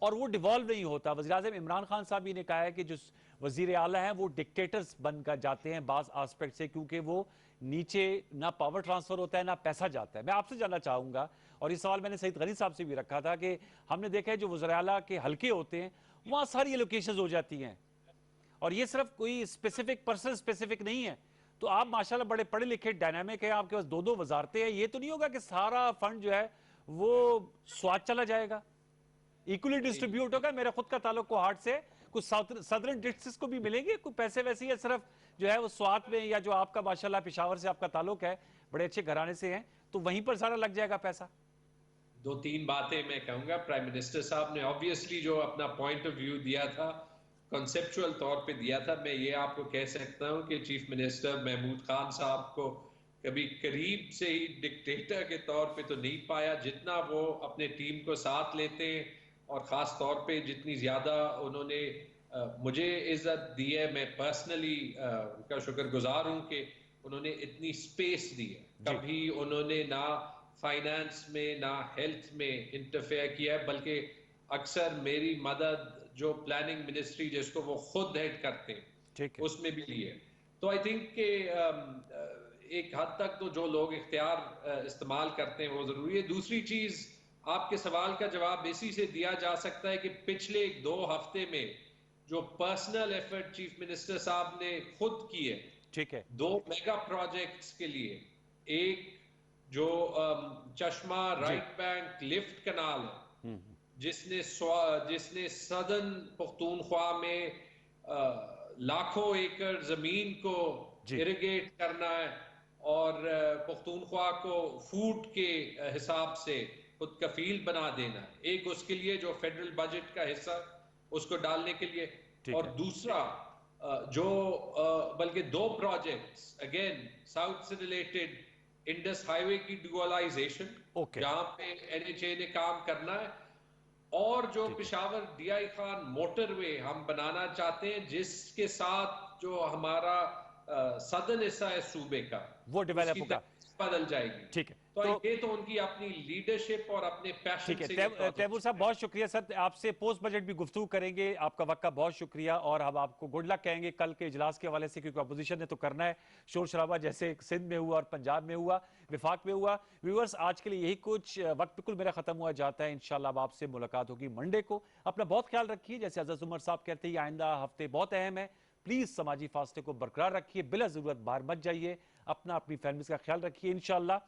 और वो डिवॉल्व नहीं होता। वज़ीर-ए-आज़म इमरान खान साहब ही ने कहा है कि जो वज़ीर आला हैं वो डिक्टेटर्स बनकर जाते हैं बाज़ आस्पेक्ट से, क्योंकि वो नीचे ना पावर ट्रांसफर होता है ना पैसा जाता है। मैं आपसे जानना चाहूंगा, और ये सवाल मैंने सईद गनी साहब से भी रखा था, कि हमने देखा है जो वज़ीर आला के हल्के होते हैं वहाँ सारी एलोकेशंस हो जाती हैं, और ये सिर्फ कोई स्पेसिफिक पर्सन स्पेसिफिक नहीं है। तो आप माशाल्लाह बड़े पढ़े लिखे डायनामिक हैं, आपके पास 2-2 वजारतें हैं, ये तो नहीं होगा कि सारा फंड जो है वो स्वाद चला जाएगा, इक्वली डिस्ट्रीब्यूट होगा? मेरा खुद का ताल्लुक कोहाट से, कुछ सदर्न डिस्ट्रिक्ट्स को भी मिलेंगे कुछ पैसे वैसे, या सिर्फ जो है वो स्वात में, या जो आपका माशाल्लाह पेशावर से आपका ताल्लुक है, बड़े अच्छे घराने से हैं, तो वहीं पर सारा लग जाएगा पैसा? 2-3 बातें मैं कहूंगा। प्राइम मिनिस्टर साहब ने ऑब्वियसली जो अपना पॉइंट ऑफ व्यू दिया था, कॉन्सेप्चुअल तौर पे दिया था। मैं ये आपको कह सकता हूं कि चीफ मिनिस्टर महमूद खान साहब को कभी करीब से ही डिक्टेटर के तौर पे तो नहीं पाया, जितना वो अपने टीम को साथ लेते हैं, और ख़ास तौर पे जितनी ज़्यादा उन्होंने मुझे इज़्ज़त दी है। मैं पर्सनली उनका शुक्रगुजार हूँ कि उन्होंने इतनी स्पेस दी है। कभी उन्होंने ना फाइनेंस में ना हेल्थ में इंटरफेयर किया है, बल्कि अक्सर मेरी मदद जो प्लानिंग मिनिस्ट्री जिसको वो खुद हेड करते हैं उसमें भी ली है। तो आई थिंक कि एक हद तक तो जो लोग इख्तियार इस्तेमाल करते हैं वो जरूरी है। दूसरी चीज, आपके सवाल का जवाब इसी से दिया जा सकता है कि पिछले 2 हफ्ते में जो पर्सनल एफर्ट चीफ मिनिस्टर साहब ने खुद की है, ठीक है, 2 मेगा प्रोजेक्ट्स के लिए, एक जो चश्मा राइट बैंक लिफ्ट कनाल है जिसने सदर्न पख्तूनख्वा में लाखों एकड़ जमीन को इरिगेट करना है और पख्तूनख्वा को फूड के हिसाब से खुद कफील बना देना है। एक उसके लिए जो फेडरल बजट का हिस्सा उसको डालने के लिए, और दूसरा जो बल्कि 2 प्रोजेक्ट्स अगेन साउथ से रिलेटेड, इंडस हाईवे की ड्यूअलाइजेशन जहां पे NHA ने काम करना है, और जो पेशावर DI खान मोटरवे हम बनाना चाहते हैं जिसके साथ जो हमारा सदर्न हिस्सा है सूबे का वो डेवलप होगा, बदल जाएगी। ठीक है, तो ये तो उनकी अपनी लीडरशिप और अपने पैशन से। तैमूर साहब बहुत शुक्रिया सर, आपसे पोस्ट बजट भी गुफ्तगू करेंगे। आपका वक्त का बहुत शुक्रिया और हम आपको गुड लक कहेंगे कल के इजलास के हवाले से, क्योंकि अपोजिशन ने तो करना है शोर शराबा जैसे सिंध में हुआ और पंजाब में हुआ, विफाक में हुआ। व्यूअर्स, आज के लिए यही कुछ, वक्त बिल्कुल मेरा खत्म हुआ जाता है। इंशाल्लाह अब आपसे मुलाकात होगी मंडे को। अपना बहुत ख्याल रखिए, जैसे अज़ीज़ उमर साहब कहते हैं आइंदा हफ्ते बहुत अहम है। प्लीज समाजी फासले को बरकरार रखिए, बिला जरूरत बाहर मत जाइए, अपना अपनी फैमिली का ख्याल रखिए। इंशाल्लाह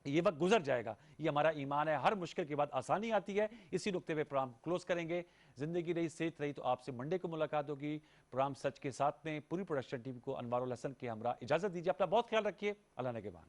ये वक्त गुजर जाएगा, ये हमारा ईमान है। हर मुश्किल के बाद आसानी आती है। इसी नुक्ते पे प्रोग्राम क्लोज करेंगे। जिंदगी रही, सेहत रही, तो आपसे मंडे को मुलाकात होगी प्रोग्राम सच के साथ में। पूरी प्रोडक्शन टीम को अनवारुल हसन के हमरा इजाजत दीजिए। अपना बहुत ख्याल रखिए। अल्लाह ने के बाद।